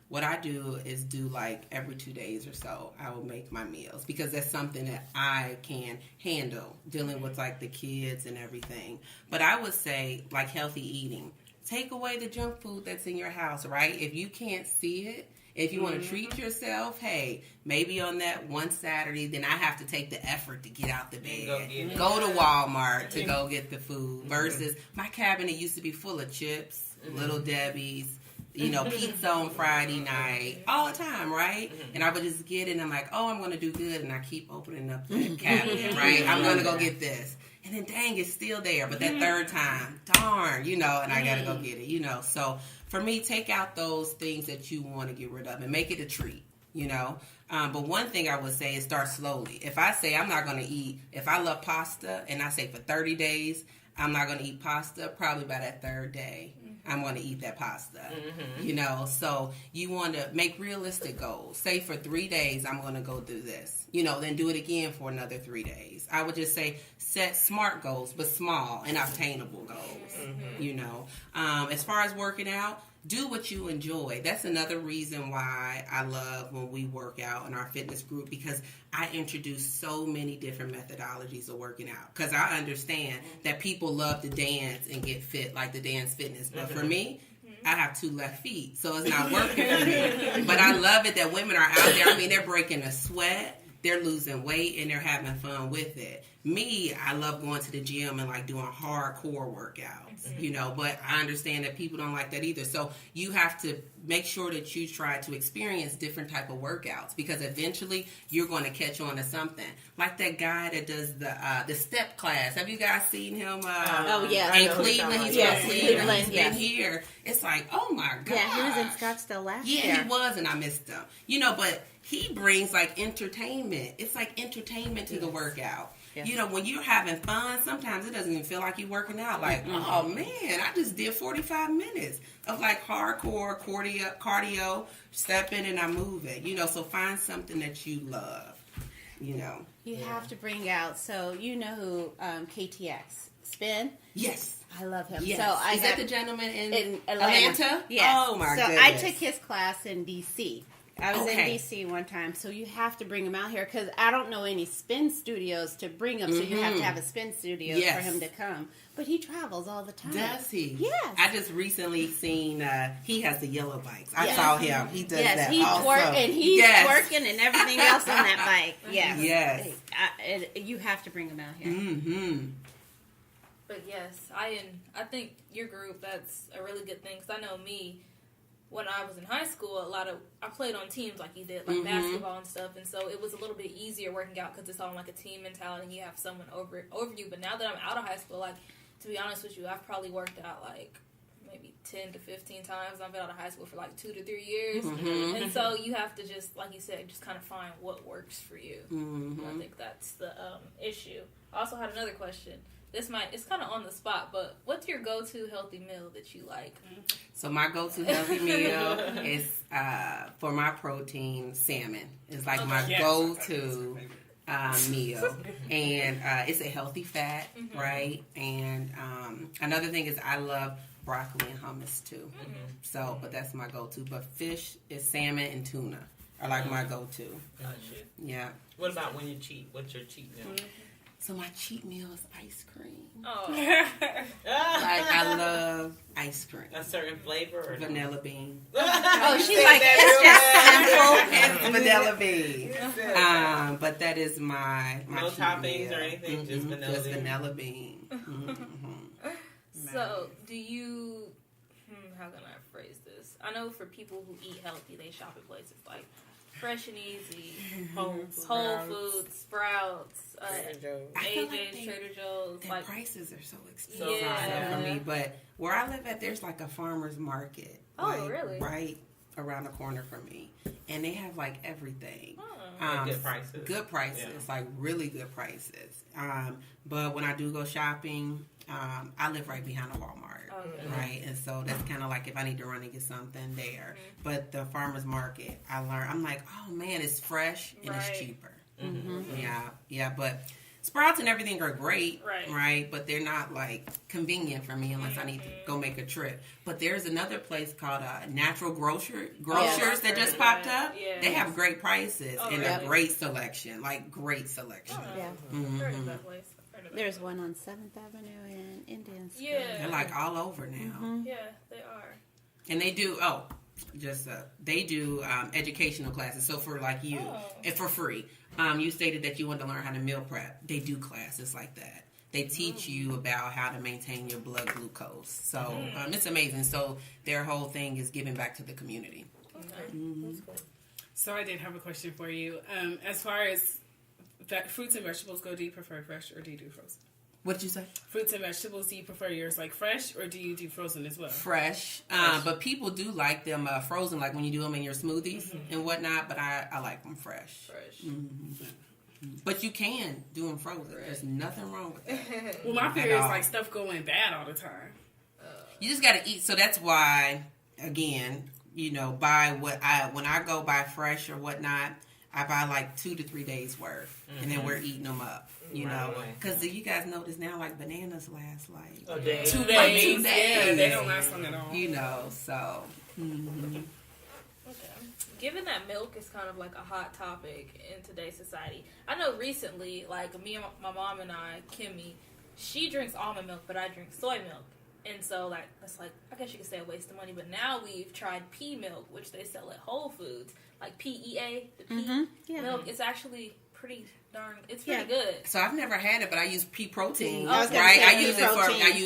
what I do is do like every 2 days or so, I will make my meals because that's something that I can handle, dealing with like the kids and everything. But I would say like healthy eating. Take away the junk food that's in your house, right? If you can't see it, if you want to treat yourself, hey, maybe on that one Saturday, then I have to take the effort to get out the bed. Go to Walmart to go get the food. Versus my cabinet used to be full of chips, Little Debbie's, you know, pizza on Friday night, all the time, right? And I would just get it and I'm like, oh, I'm going to do good. And I keep opening up the cabinet, right? I'm going to go get this. And then, dang, it's still there. But that third time, darn, you know, and I got to go get it, you know. So for me, take out those things that you want to get rid of and make it a treat, you know. But one thing I would say is start slowly. If I say I'm not going to eat, if I love pasta and I say for 30 days, I'm not going to eat pasta, probably by that third day, I'm going to eat that pasta, you know. So you want to make realistic goals. Say for 3 days, I'm going to go do this, you know, then do it again for another 3 days. I would just say set smart goals, but small and obtainable goals, you know. As far as working out, do what you enjoy. That's another reason why I love when we work out in our fitness group, because I introduce so many different methodologies of working out. Because I understand that people love to dance and get fit, like the dance fitness. But for me, I have 2 left feet, so it's not working for me. But I love it that women are out there. I mean, they're breaking a sweat. They're losing weight and they're having fun with it. Me, I love going to the gym and like doing hardcore workouts, you know, but I understand that people don't like that either. So you have to make sure that you try to experience different type of workouts, because eventually you're going to catch on to something. Like that guy that does the step class. Have you guys seen him? In Cleveland. He's from Cleveland. He's been here. It's like, oh my God. Yeah, he was in Scottsdale last year. Yeah, he was, and I missed him. You know, but he brings like entertainment. It's like entertainment to the workout. Yes. You know, when you're having fun, sometimes it doesn't even feel like you're working out. Like, oh man, I just did 45 minutes of like hardcore cardio, stepping and I'm moving. You know, so find something that you love. You know, you have to bring out. So you know who KTX Spin? Yes. I love him. Yes. So Is that the gentleman in Atlanta? Yes. Oh my goodness. goodness. I took his class in D.C. I was in D.C. one time, so you have to bring him out here, because I don't know any spin studios to bring him, so you have to have a spin studio for him to come. But he travels all the time. Does he? Yes. I just recently seen, he has the yellow bikes. I saw him. He does that he's also. He's twerking and everything else on that bike. Yes. Yes. You have to bring him out here. But yes, I think your group, that's a really good thing, because I know me, when I was in high school, I played on teams like you did, like basketball and stuff, and so it was a little bit easier working out because it's on like a team mentality and you have someone over you. But now that I'm out of high school, like, to be honest with you, I've probably worked out like maybe 10 to 15 times. I've been out of high school for like 2 to 3 years. Mm-hmm. And so you have to just, like you said, just kind of find what works for you. Mm-hmm. I think that's the issue. I also had another question. It's kind of on the spot, but what's your go-to healthy meal that you like? So my go-to healthy meal is, for my protein, salmon. It's like my go-to meal. And it's a healthy fat, right? And another thing is I love broccoli and hummus too. So, but that's my go-to. But fish is salmon and tuna are like my go-to. Yeah. What about when you cheat? What's your cheat meal? So my cheat meal is ice cream. Oh. Like I love ice cream. A certain flavor or vanilla bean. Oh, she's like, it's just simple. It's vanilla bean. But that is my no cheat toppings meal. or anything, just vanilla Just bean. vanilla bean. So, do you... how can I phrase this? I know for people who eat healthy, they shop at places like Fresh and Easy, Whole Foods, Sprouts, AJ's, Trader Joe's. Their prices are so expensive Yeah. for me. But where I live at, there's like a farmer's market. Oh, like, really? Right around the corner from me. And they have like everything. Good prices. Good prices. Like really good prices. But when I do go shopping, I live right behind a Walmart. Right, and so that's kind of like if I need to run and get something there. But the farmer's market, I'm like, oh man, it's fresh and it's cheaper. Yeah. But Sprouts and everything are great, right? But they're not like convenient for me unless I need to go make a trip. But there's another place called Natural Grocers that just popped up. Yeah. They have great prices and a great selection, like great selection. Heard of that place. There's one on 7th Avenue in Indian School. Yeah. They're like all over now. Yeah, they are. And they do, they do educational classes. So for like you, and for free, you stated that you wanted to learn how to meal prep. They do classes like that. They teach you about how to maintain your blood glucose. So it's amazing. So their whole thing is giving back to the community. Okay. That's cool. So I did have a question for you. As far as fruits and vegetables go, do you prefer fresh or do you do frozen? What did you say? Fruits and vegetables, do you prefer yours like fresh or do you do frozen as well? Fresh. But people do like them frozen, like when you do them in your smoothies and whatnot, but I like them fresh. But you can do them frozen. There's nothing wrong with that. Well, my fear is like stuff going bad all the time. You just got to eat. So that's why, again, when I go buy fresh or whatnot, I buy like 2 to 3 days worth, and then we're eating them up. You know, because you guys notice now, like bananas last like 2 days. 2 days. Yeah, they don't last long at all. You know, so. Okay. Given that milk is kind of like a hot topic in today's society, I know recently, like me and my mom and I, Kimmy, she drinks almond milk, but I drink soy milk. And so, like, that's like, I guess you could say a waste of money, but now we've tried pea milk, which they sell at Whole Foods, like PEA, the pea milk. It's actually pretty good. So I've never had it, but I use pea protein, right? I use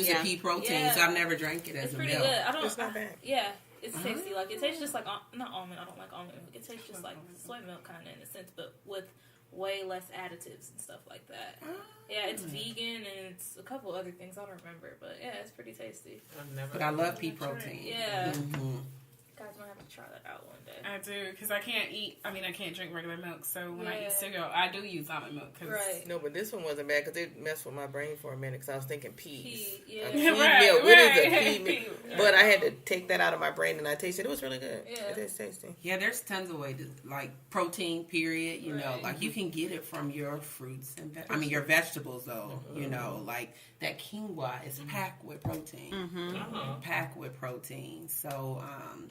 the pea protein, so I've never drank it as a milk. It's pretty good. It's not bad. Yeah, it's tasty. Like, it tastes just like, not almond, I don't like almond milk. It tastes just like soy milk kind of in a sense, but with way less additives and stuff like that. Yeah, it's vegan and it's a couple other things I don't remember, but yeah, it's pretty tasty. But I love pea protein. Yeah. Guys might have to try that out one day. I do, because I can't drink regular milk, so when I eat cereal, I do use almond milk. No, but this one wasn't bad, because it messed with my brain for a minute, because I was thinking peas. Yeah. Pea milk. What is it? Pea milk. But I had to take that out of my brain, and I tasted it. It was really good. Yeah. It is tasty. Yeah, there's tons of ways to, like, protein, period, you know, like, you can get it from your fruits and your vegetables, though, you know, like, that quinoa is packed with protein. Packed with protein. So,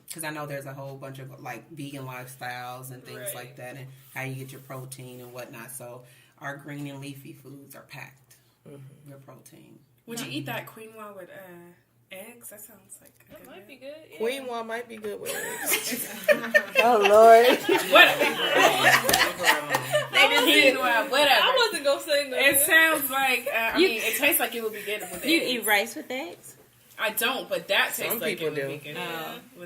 because I know there's a whole bunch of, like, vegan lifestyles and things like that, and how you get your protein and whatnot. So, our green and leafy foods are packed with protein. Would you eat that quinoa with eggs? That sounds like that might be good. Yeah. Quinoa might be good with eggs. Oh, Lord. Whatever. I wasn't going to say that. It sounds like, it tastes like it would be good with eggs. You eat rice with eggs? I don't, but that tastes like it would be good.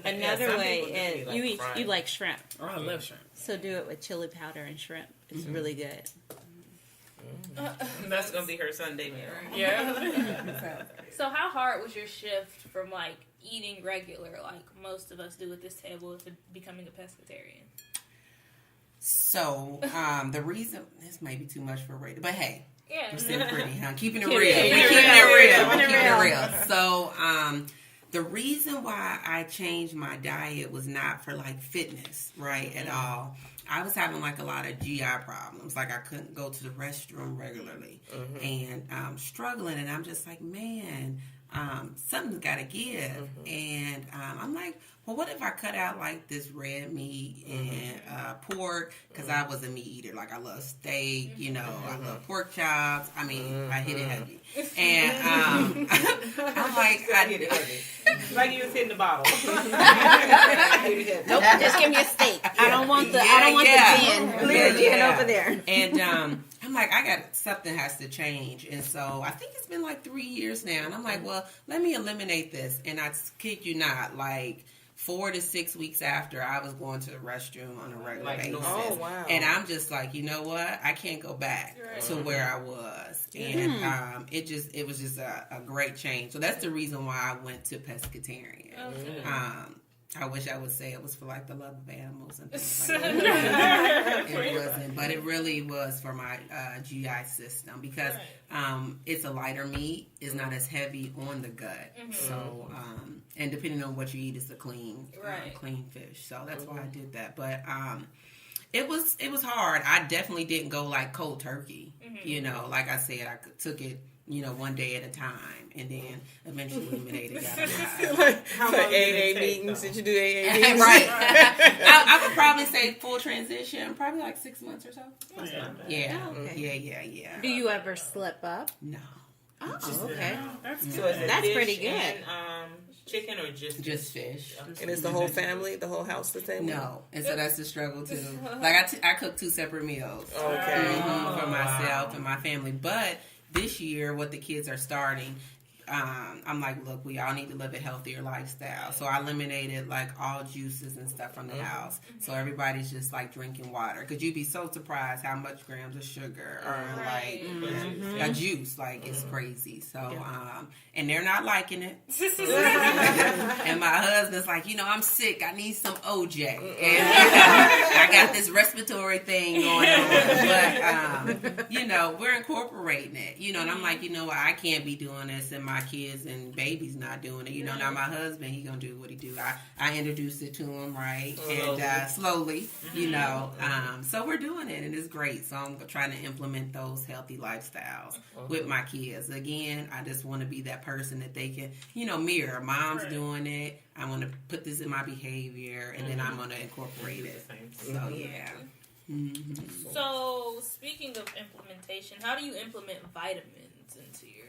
Another way is you like shrimp. Oh, I love shrimp. So do it with chili powder and shrimp. It's really good. That's gonna be her Sunday meal. Yeah. So how hard was your shift from like eating regular, like most of us do at this table, to becoming a pescatarian? So the reason, this may be too much for radio, but hey, yeah, we're still pretty, huh? Keeping it real. Keeping it real. So the reason why I changed my diet was not for like fitness, right, at all. I was having like a lot of GI problems. Like I couldn't go to the restroom regularly and struggling. And I'm just like, man, something's got to give. And I'm like, well, what if I cut out like this red meat and pork? Because I was a meat eater. Like I love steak, you know, I love pork chops. I mean, I hit it heavy. And I'm like, I hit it heavy. Like you was hitting the bottle. Nope, just give me a steak. I don't want the gin. Leave the gin over there. And I'm like, something has to change. And so I think it's been like 3 years now. And I'm like, well, let me eliminate this. And I kid you not, like 4 to 6 weeks after, I was going to the restroom on a regular basis. Oh, wow. And I'm just like, you know what? I can't go back to where I was. And it was just a great change. So that's the reason why I went to pescatarian. I wish I would say it was for like the love of animals and things like that. It wasn't, but it really was for my GI system because it's a lighter meat. It's not as heavy on the gut. So, and depending on what you eat, it's a clean fish. So that's why I did that. But it was hard. I definitely didn't go like cold turkey. You know, like I said, I took it, you know, one day at a time, and then eventually eliminated it. Like AA meetings? Did you do AA meetings? Right. I would probably say full transition, probably like 6 months or so. Yeah. Yeah. Do you ever slip up? No. Oh, okay. So is it That's fish pretty good. And, chicken or just fish? And it's the whole family, the whole house, the table? No. And so that's the struggle too. Like I cook 2 separate meals. Okay. For myself and my family. But this year, what the kids are starting, I'm like, look, we all need to live a healthier lifestyle. So I eliminated like all juices and stuff from the house. So everybody's just like drinking water. Because you'd be so surprised how much grams of sugar or like a juice. Like it's crazy. So, and they're not liking it. And my husband's like, you know, I'm sick. I need some OJ. And I got this respiratory thing going on. But, you know, we're incorporating it. You know, and I'm like, you know what? I can't be doing this. And my kids and baby's not doing it. You know, now my husband, he gonna do what he do. I introduced it to him, right? And slowly, you know. So we're doing it, and it's great. So I'm trying to implement those healthy lifestyles with my kids. Again, I just want to be that person that they can, you know, mirror. Mom's doing it. I want to put this in my behavior, and then I'm going to incorporate it. So, yeah. So, speaking of implementation, how do you implement vitamins into your...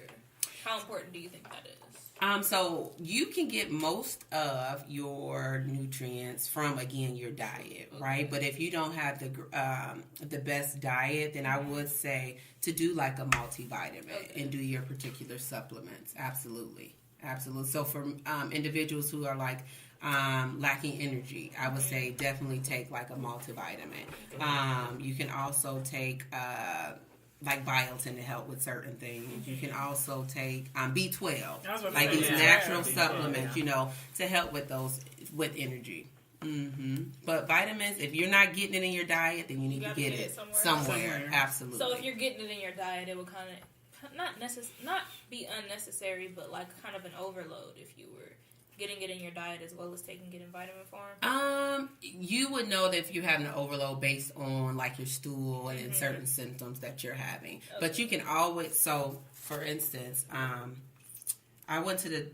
How important do you think that is? So you can get most of your nutrients from, again, your diet, right? But if you don't have the best diet, then I would say to do like a multivitamin and do your particular supplements. Absolutely. So for individuals who are like lacking energy, I would say definitely take like a multivitamin. You can also take like biotin to help with certain things. You can also take B12, like these natural supplements, you know, to help with those, with energy. But vitamins, if you're not getting it in your diet, then you need to get it somewhere. Absolutely. So if you're getting it in your diet, it will kind of not be unnecessary, but like kind of an overload if you were getting it in your diet as well as taking it in vitamin form? You would know that if you're having an overload based on like your stool and certain symptoms that you're having. But you can always, so for instance, I went to the,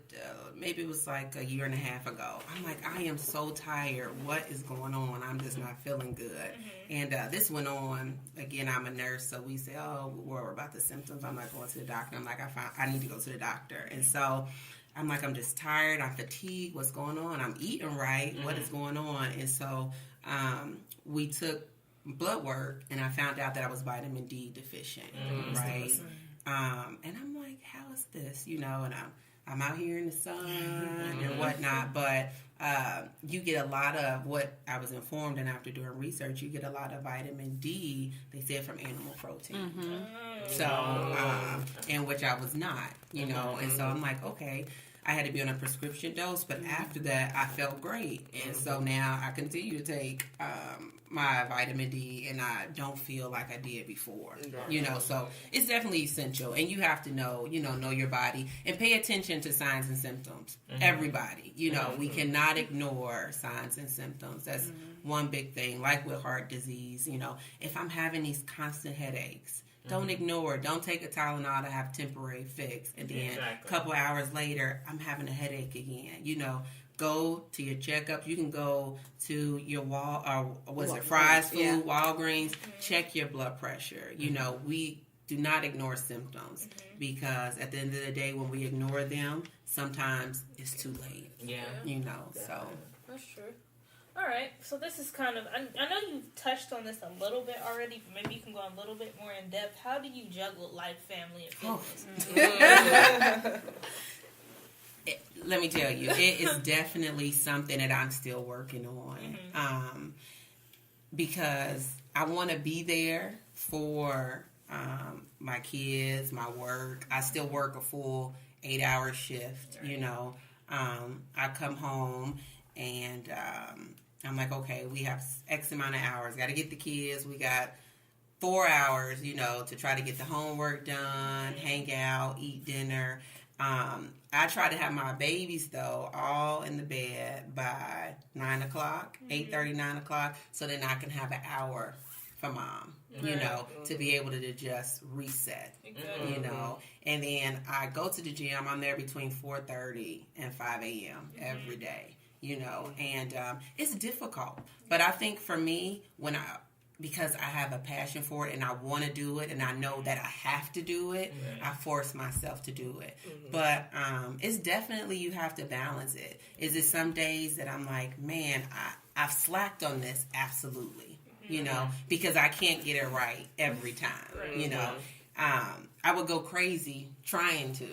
maybe it was like a year and a half ago. I'm like, I am so tired. What is going on? I'm just not feeling good. And this went on, again, I'm a nurse, so we say, oh, we're about the symptoms. I'm not going to the doctor. I'm like, I need to go to the doctor. And so I'm like, I'm just tired. I'm fatigued. What's going on? I'm eating right. What is going on? And so we took blood work, and I found out that I was vitamin D deficient, right? And I'm like, how is this? You know, and I'm out here in the sun and whatnot, but you get a lot of what I was informed, and after doing research, you get a lot of vitamin D, they said, from animal protein. So, and which I was not, you know, and so I'm like, okay, I had to be on a prescription dose, but after that, I felt great. And so now I continue to take my vitamin D, and I don't feel like I did before, you know. So it's definitely essential, and you have to know your body and pay attention to signs and symptoms. Everybody, you know, we cannot ignore signs and symptoms. That's one big thing. Like with heart disease, you know, if I'm having these constant headaches, don't ignore it. Don't take a Tylenol to have temporary fix, and then a couple hours later, I'm having a headache again. You know, go to your checkups. You can go to your Fry's Food, Walgreens. Check your blood pressure. You know, we do not ignore symptoms because at the end of the day, when we ignore them, sometimes it's too late. Yeah, you know. So that's true. All right, so this is kind of, I know you touched on this a little bit already, but maybe you can go a little bit more in depth. How do you juggle life, family, and fitness? Let me tell you, it is definitely something that I'm still working on, because I want to be there for my kids, my work. I still work a full 8-hour shift, you know. I come home and I'm like, okay, we have X amount of hours. Got to get the kids. We got 4 hours, you know, to try to get the homework done, hang out, eat dinner. I try to have my babies, though, all in the bed by 9 o'clock, 8:30, 9 o'clock, so then I can have an hour for mom, you know, to be able to just reset, you know. And then I go to the gym. I'm there between 4:30 and 5 a.m. every day. You know, and it's difficult. But I think for me, because I have a passion for it and I want to do it and I know that I have to do it, I force myself to do it. But it's definitely, you have to balance it. Is it some days that I'm like, man, I've slacked on this? Absolutely. You know, because I can't get it right every time, you know. I would go crazy trying to,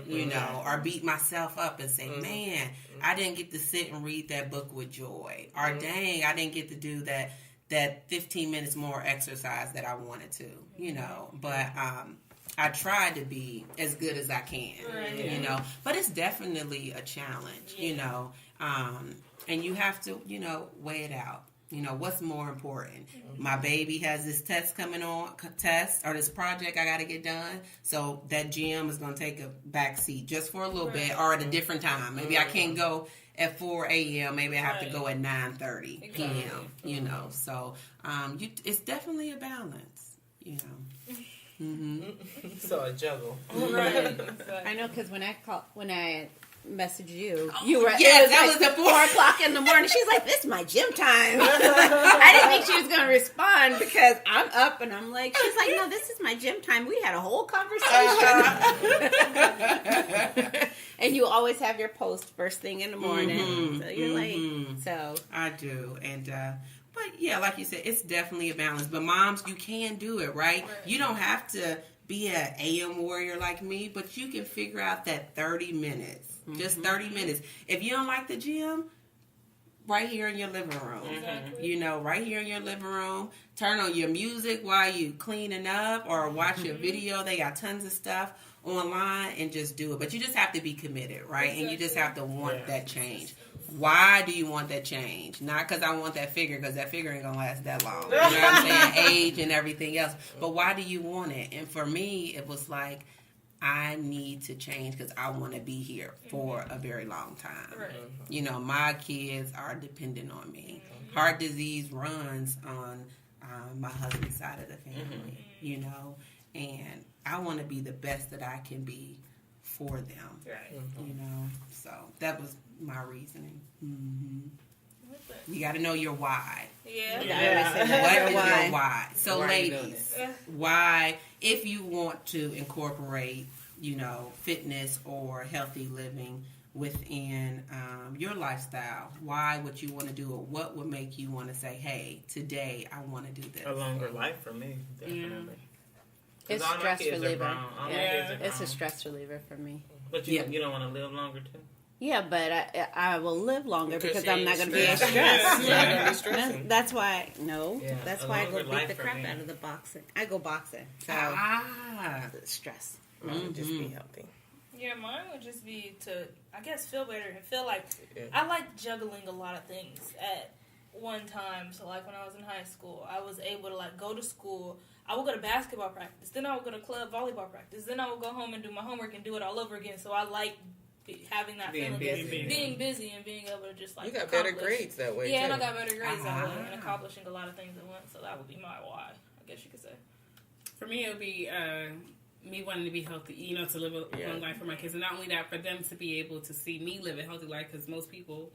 you know, or beat myself up and say, man, I didn't get to sit and read that book with joy. Or dang, I didn't get to do that 15 minutes more exercise that I wanted to, you know. But I try to be as good as I can, you know. But it's definitely a challenge, you know. And you have to, you know, weigh it out. You know, what's more important? My baby has this test coming on, or this project I got to get done. So that gym is going to take a back seat just for a little bit, or at a different time. Maybe I can't go at 4 a.m. Maybe I have to go at 9:30 p.m., you know. So it's definitely a balance, you know. So a juggle. Right. I know, because when I messaged you, you were that was at 4 o'clock in the morning. She's like, "This is my gym time." I didn't think she was going to respond because I'm up and I'm like, she's like, "No, this is my gym time." We had a whole conversation. And you always have your post first thing in the morning, so you're late. So I do, and but yeah, like you said, it's definitely a balance. But moms, you can do it, right? You don't have to be an AM warrior like me, but you can figure out that 30 minutes. Just 30 minutes. If you don't like the gym, right here in your living room. You know, right here in your living room. Turn on your music while you cleaning up or watch your video. They got tons of stuff online and just do it. But you just have to be committed, right? And you just have to want that change. Why do you want that change? Not because I want that figure, because that figure ain't going to last that long. You know what I'm saying? Age and everything else. But why do you want it? And for me, it was like, I need to change because I want to be here for a very long time. You know, my kids are dependent on me. Heart disease runs on my husband's side of the family, you know, and I want to be the best that I can be for them, you know. So that was my reasoning. You got to know your why. What is your why? So ladies, why, if you want to incorporate, you know, fitness or healthy living within your lifestyle, why would you want to do it? What would make you want to say, hey, today I want to do this? A longer life for me, definitely. It's stress reliever. It's a stress reliever for me. But you don't want to live longer too? Yeah, but I will live longer because she I'm ain't not going to be as stressed. stressed. Yeah, gonna be stressing. That's why, Yeah, that's a why I go longer beat life the for crap me. out of the boxing. I go boxing. So, stress. Just be healthy. Yeah, mine would just be to, I guess, feel better and feel like I like juggling a lot of things at one time. So, like when I was in high school, I was able to like go to school. I would go to basketball practice, then I would go to club volleyball practice, then I would go home and do my homework and do it all over again. So I like having that Being feeling busy. of being busy and being able to just like You got better accomplish. grades that way, Yeah, too. and I got better grades that way and accomplishing a lot of things at once. So that would be my why, I guess you could say. For me, it would be me wanting to be healthy, you know, to live a long life for my kids. And not only that, for them to be able to see me live a healthy life, because most people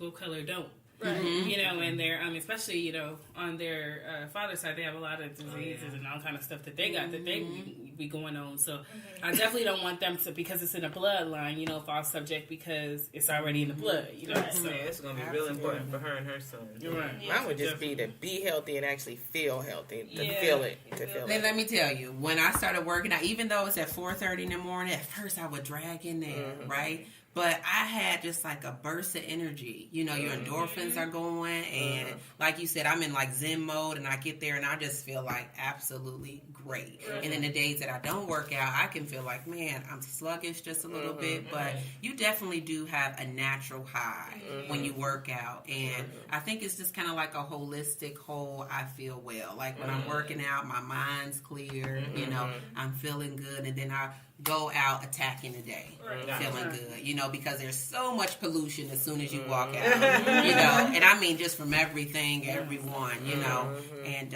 of color don't. Right. You know, and they're, especially, you know, on their father's side, they have a lot of diseases and all kind of stuff that they got that they be going on. So I definitely don't want them to, because it's in the bloodline, you know, fall subject because it's already in the blood, you know. So Yeah, it's going to be real important for her and her son. You're right. Mine would just be to be healthy and actually feel healthy. To Yeah. feel it. To feel Then it. let me tell you, when I started working out, even though it's at 4:30 in the morning, at first I would drag in there, right? But I had just like a burst of energy. You know, your endorphins are going. And like you said, I'm in like Zen mode. And I get there and I just feel like absolutely great. And then the days that I don't work out, I can feel like, man, I'm sluggish just a little bit. But you definitely do have a natural high when you work out. And I think it's just kind of like a holistic whole, I feel well. Like when I'm working out, my mind's clear. You know, I'm feeling good. And then I go out attacking the day, feeling good, you know, because there's so much pollution as soon as you walk out, you know, and I mean just from everything, everyone, you know, and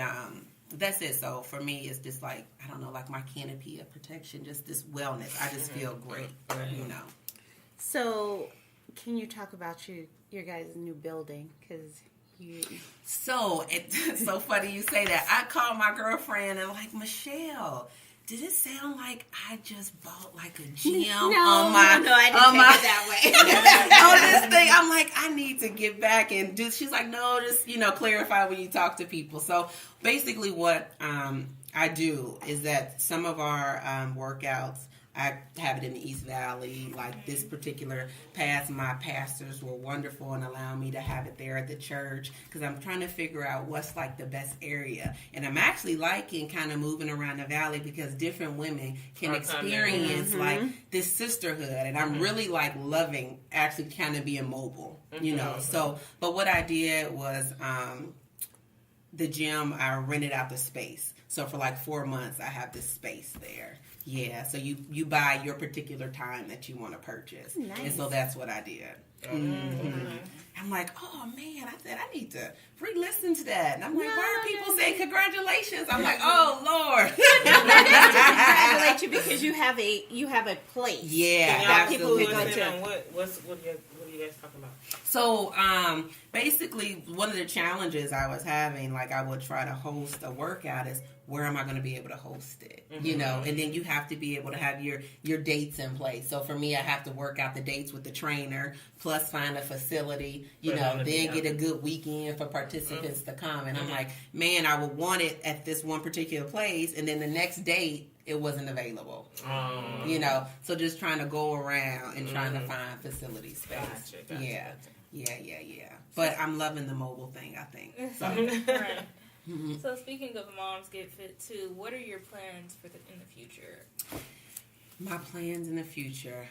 that's it. So for me, it's just like, I don't know, like my canopy of protection, just this wellness. I just feel great, you know. So, can you talk about your guys' new building? Because So, it's so funny you say that. I called my girlfriend and like, Michelle, did it sound like I just bought like a gym on my I didn't take it that way. on this thing? I'm like, I need to get back and do. She's like, no, just, you know, clarify when you talk to people. So basically, what I do is that some of our workouts, I have it in the East Valley. Like this particular path, my pastors were wonderful and allowing me to have it there at the church because I'm trying to figure out what's like the best area. And I'm actually liking kind of moving around the valley because different women can experience like this sisterhood. And I'm really like loving actually kind of being mobile, you know. So, but what I did was the gym, I rented out the space. So for like 4 months, I have this space there. Yeah, so you buy your particular time that you want to purchase. Nice. And so that's what I did. I'm like, oh man, I said I need to re-listen to that. And I'm like, why are people saying congratulations? I'm like, oh Lord. Congratulate you because you have a place. Yeah, that people absolutely. who go to. What are you guys talking about? So, basically, one of the challenges I was having, like I would try to host a workout is, where am I going to be able to host it? You know, and then you have to be able to have your dates in place. So for me, I have to work out the dates with the trainer, plus find a facility, you know, then get a good weekend for participants to come. And I'm like, man, I would want it at this one particular place, and then the next date, it wasn't available. You know, so just trying to go around and trying to find facility space. Gotcha. Yeah. But I'm loving the mobile thing, I think. So. Right. So speaking of Moms Get Fit too, what are your plans in the future? My plans in the future.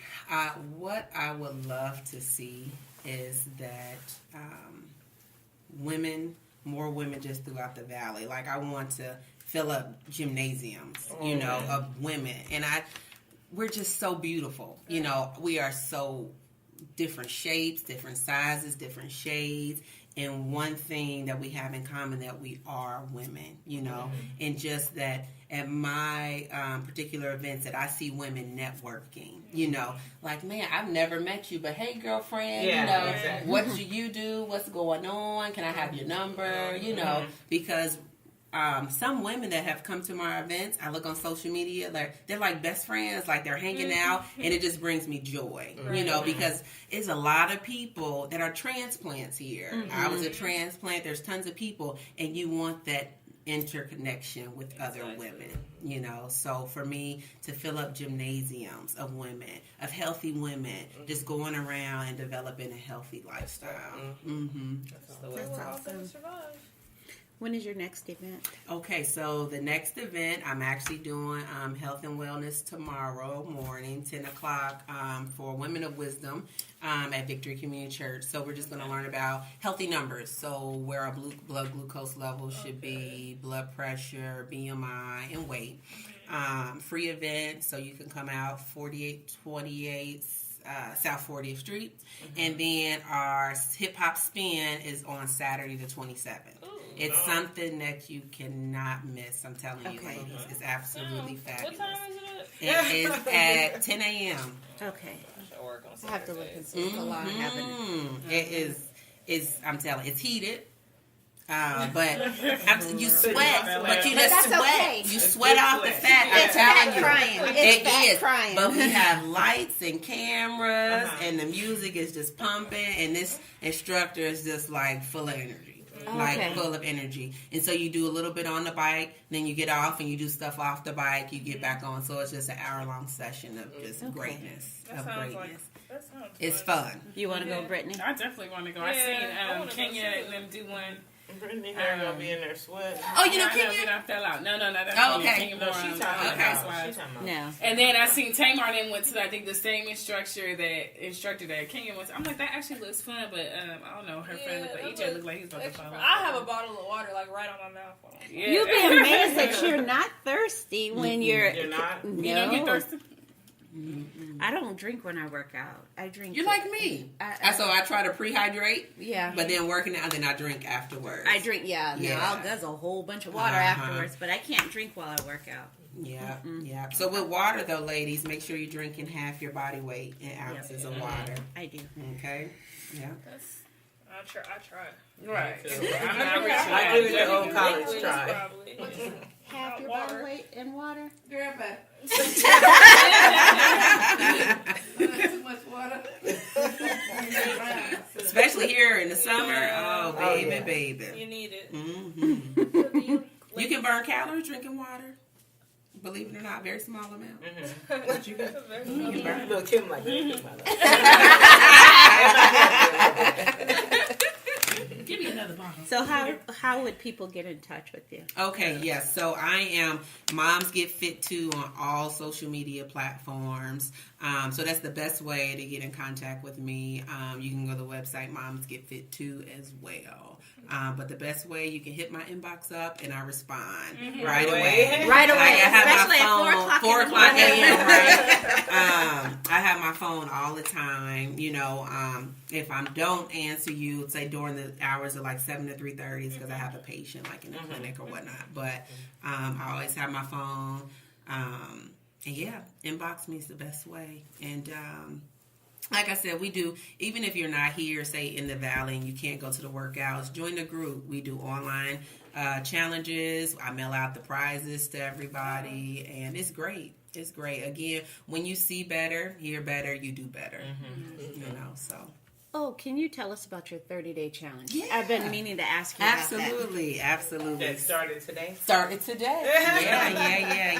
What I would love to see is that more women just throughout the valley. Like I want to fill up gymnasiums, you know, of women. And we're just so beautiful. You know, we are so different shapes, different sizes, different shades. And one thing that we have in common that we are women, you know, and just that at my particular events that I see women networking, you know, like, man, I've never met you, but hey, girlfriend, you know, exactly. What do you do? What's going on? Can I have your number? You know, because some women that have come to my events, I look on social media, they're like best friends, like they're hanging out, and it just brings me joy, you know, because it's a lot of people that are transplants here. I was a transplant. There's tons of people, and you want that interconnection with other women, you know. So for me to fill up gymnasiums of women, of healthy women, just going around and developing a healthy lifestyle. That's awesome. When is your next event? Okay, so the next event, I'm actually doing health and wellness tomorrow morning, 10 o'clock, for Women of Wisdom at Victory Community Church. So we're just going to learn about healthy numbers. So where our blood glucose levels should be, blood pressure, BMI, and weight. Free event, so you can come out 4828 South 40th Street. And then our hip-hop spin is on Saturday the 27th. It's something that you cannot miss. I'm telling you, ladies. It's absolutely fabulous. What time is it? It is at 10 a.m. Okay. I have to look and see what's a lot happening. It is, I'm telling you, it's heated. But you sweat, but you just sweat. Okay. You sweat off the fat. I'm It's telling fat you, crying. it It's fat is. crying. But we have lights and cameras, and the music is just pumping, and this instructor is just like full of energy. Like full of energy. And so you do a little bit on the bike, then you get off and you do stuff off the bike, you get back on. So it's just an hour-long session of just greatness. It's fun. You want to go, Brittany? I definitely want to go. I seen Kenya and them do one. Brittany hair gonna be in there sweating. Oh, you know Kenya? Kenya? I fell out. No, that's Oh, Kenya. okay. Kenya No, more she's on talking about. Housewives. No. And then I seen Tamar and them went to, I think, the same instructor that Kenya was. I'm like, that actually looks fun, but I don't know. Her friend looked like EJ looked like he's about to fall out. I have a bottle of water like right on my mouth. Yeah. You'll be amazed that you're not thirsty when you're. You're not? No. You don't get thirsty? I don't drink when I work out. I drink. You're like me. So I try to prehydrate. Yeah. But then working out, then I drink afterwards. I drink. Yeah. I'll guzzle a whole bunch of water afterwards, but I can't drink while I work out. Yeah, yeah. So with water, though, ladies, make sure you're drinking half your body weight in ounces of water. I do. Okay. Yeah. I try. Right. I'm not rich. I give it the old college try. Half your body weight in water. Grandpa. Too much water. Especially here in the summer. Oh, baby. You need it. Mm-hmm. You can burn calories drinking water. Believe it or not, very small amount. But you can burn. Look, Kim like Give me another bottle. So how would people get in touch with you? Okay, yes. So I am Moms Get Fit Too on all social media platforms. So that's the best way to get in contact with me. You can go to the website Moms Get Fit Too as well. But the best way, you can hit my inbox up and I respond right away. Right away. Like I have Especially my phone, at 4 o'clock a.m. Right? I have my phone all the time. You know, if I don't answer you, say during the hours of like 7 to 3:30, because I have a patient like in the clinic or whatnot. But I always have my phone. And yeah, inbox me is the best way. And like I said, we do, even if you're not here, say in the Valley, and you can't go to the workouts, join the group. We do online challenges. I mail out the prizes to everybody, and it's great. It's great. Again, when you see better, hear better, you do better. You know, so. Oh, can you tell us about your 30-day challenge? Yeah. I've been meaning to ask you about that. Absolutely. That started today? Started today.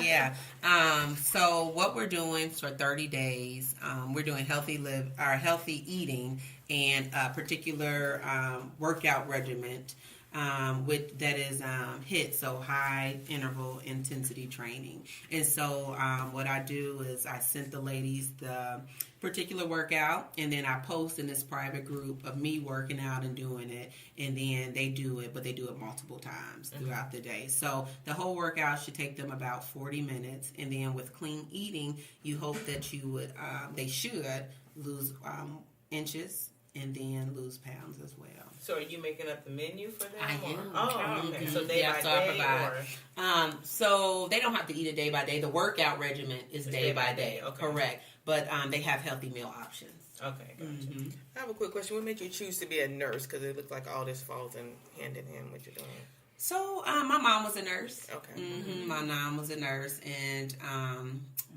Yeah. So what we're doing for 30 days, we're doing healthy eating and a particular workout regimen that is HIIT, so high interval intensity training. And so what I do is I send the ladies the particular workout, and then I post in this private group of me working out and doing it, and then they do it, but they do it multiple times throughout the day. So the whole workout should take them about 40 minutes, and then with clean eating, you hope that they should lose inches and then lose pounds as well. So are you making up the menu for them? I am. Oh, okay. So day by day? So they don't have to eat it day by day. The workout regimen is day by day. Okay. Correct. But they have healthy meal options. Okay, gotcha. I have a quick question. What made you choose to be a nurse? Because it looks like all this falls hand in hand with what you're doing. So my mom was a nurse. Okay. My mom was a nurse and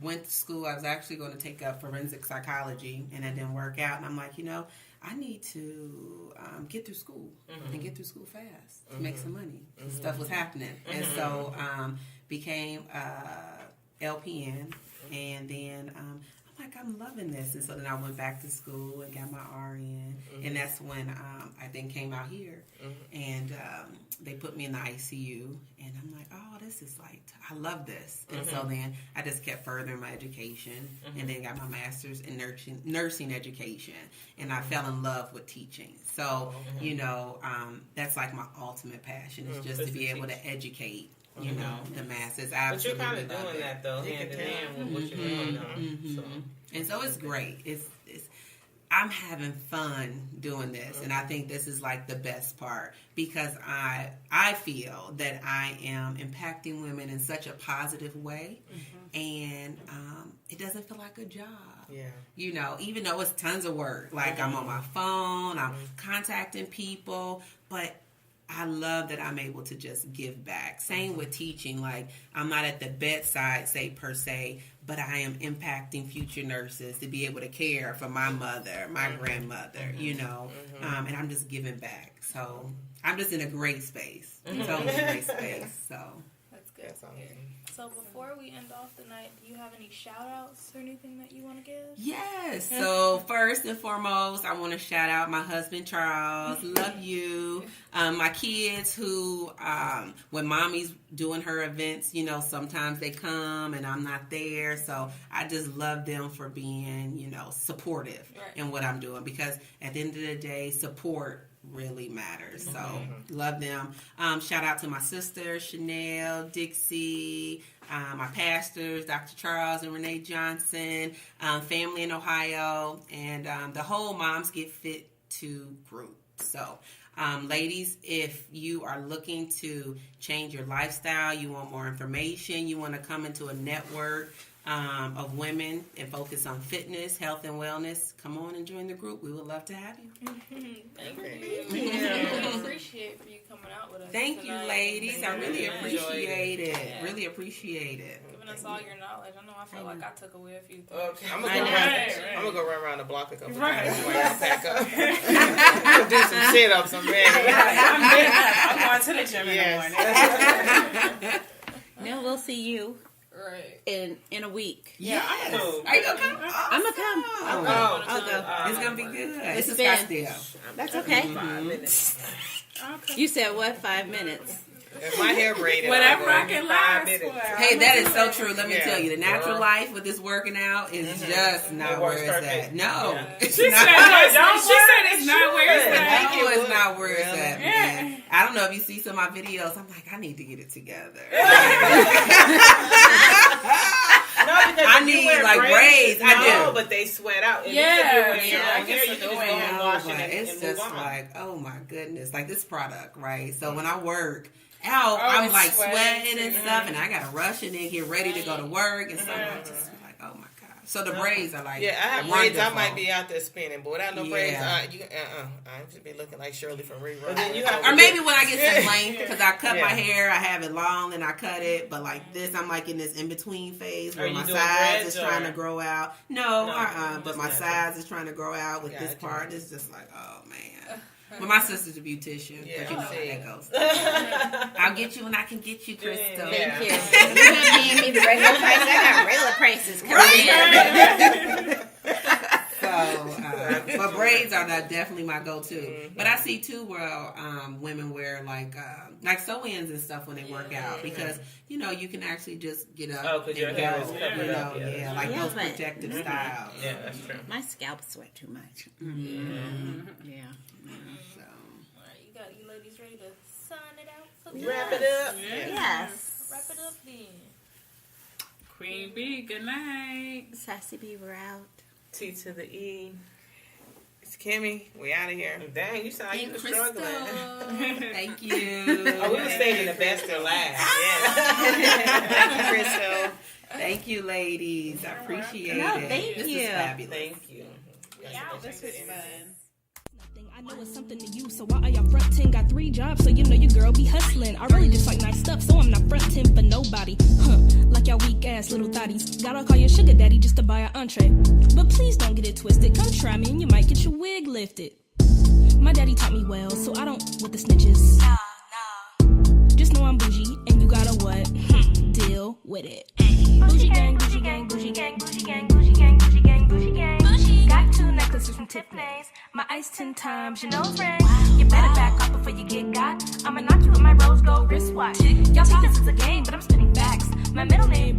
went to school. I was actually going to take up forensic psychology, and it didn't work out. And I'm like, I need to get through school and get through school fast to make some money. Stuff was happening. And so became LPN. And then I'm like, I'm loving this. And so then I went back to school and got my RN. And that's when I then came out here. And they put me in the ICU. And I'm like, oh, this is like, I love this. And so then I just kept furthering my education. And then got my master's in nursing education. And I fell in love with teaching. So, that's like my ultimate passion is just to be able to educate. The masses. But you're kind of doing that though, hand in hand with what you're doing now. So. And so it's great. It's I'm having fun doing this, and I think this is like the best part because I feel that I am impacting women in such a positive way, and it doesn't feel like a job. Yeah. Even though it's tons of work, like I'm on my phone, I'm contacting people, but I love that I'm able to just give back. Same with teaching. Like, I'm not at the bedside, per se, but I am impacting future nurses to be able to care for my mother, my grandmother, and I'm just giving back. So I'm just in a great space. Totally great space. So that's good. So before we end off the night, do you have any shout outs or anything that you want to give? Yes. So first and foremost, I want to shout out my husband, Charles. Love you. My kids who, when mommy's doing her events, sometimes they come and I'm not there. So I just love them for being, supportive in what I'm doing because at the end of the day, support really matters. So love them. Shout out to my sisters, Chanel, Dixie, my pastors, Dr. Charles and Renee Johnson, family in Ohio, and the whole Moms Get Fit 2 group. So ladies, if you are looking to change your lifestyle, you want more information, you want to come into a network of women and focus on fitness, health, and wellness, come on and join the group. We would love to have you. Thank you. I appreciate for you coming out with us. Thank you, ladies. I really appreciate it. Really appreciate it. Giving us all your knowledge. I know I feel like I took away a few things. Okay. I'm gonna go run around the block a couple times before I pack up. I'm gonna do some sit-ups. I'm ready. I'm going to the gym in the morning. Now we'll see you. Right. In a week. Yes. Cool. Are you gonna come? I'm gonna come. I'll go. It's gonna be good. It's a Scottsdale. That's okay. 5 minutes. You said what? 5 minutes. If my hair braided, Whatever I can last. Hey, that is so true. Let me tell you, the natural life with this working out is just not where it's at. No. She said it's not where it's at. No, it's not where it's at, man. I don't know if you see some of my videos. I'm like, I need to get it together. I need like braids. I do, but they sweat out. And it's just like, oh my goodness, like this product, right? So when I work out, I'm like sweating and stuff, and I gotta rush and then get ready to go to work and stuff. I'm just like, oh my god. So the braids are like, I have braids. I might be out there spinning, but without no braids, I should be looking like Shirley from Rerun. Or maybe when I get some length, because I cut my hair, I have it long and I cut it, but like this, I'm like in this in between phase where my size is trying to grow out. But my size is trying to grow out with this part. It's just like, oh man. But my sister's a beautician, but you know how that goes. I'll get you when I can get you, Crystal. Thank you. You know me and me the regular price. I got regular prices coming in. But braids are definitely my go-to. But I see too where women wear like sew-ins and stuff when they work out because you can actually just get up and your hair is covered up. Like those protective styles. Yeah, that's true. My scalp sweat too much. Yeah. So. All right, you ladies ready to sign it out? Wrap it up. Yes. Wrap it up then. Queen B, good night. Sassy B, we're out. T to the E. It's Kimmy. We out of here. Dang, you sound like you were struggling. Thank you. We were saving the best till last. Thank you, Crystal. Thank you, ladies. I appreciate it. Thank you. This is fabulous. Thank you. Yeah, This is fun. I know it's something to you, so why are y'all frontin'? Got 3 jobs, so you know your girl be hustlin'. I really just like nice stuff, so I'm not frontin' for nobody. Like y'all weak ass little thotties. Gotta call your sugar daddy just to buy an entree. But please don't get it twisted. Come try me and you might get your wig lifted. My daddy taught me well, so I don't with the snitches. Nah. Just know I'm bougie, and you gotta what? Deal with it. Bougie gang, bougie gang, bougie gang, bougie gang, bougie gang, bougie gang, bougie gang. Got 2 necklaces from Tiffany's. My ice 10 times, your nose ring. You better back off before you get got. I'ma knock you with my rose gold wristwatch. Y'all think this is a game, but I'm spinning facts. My middle name,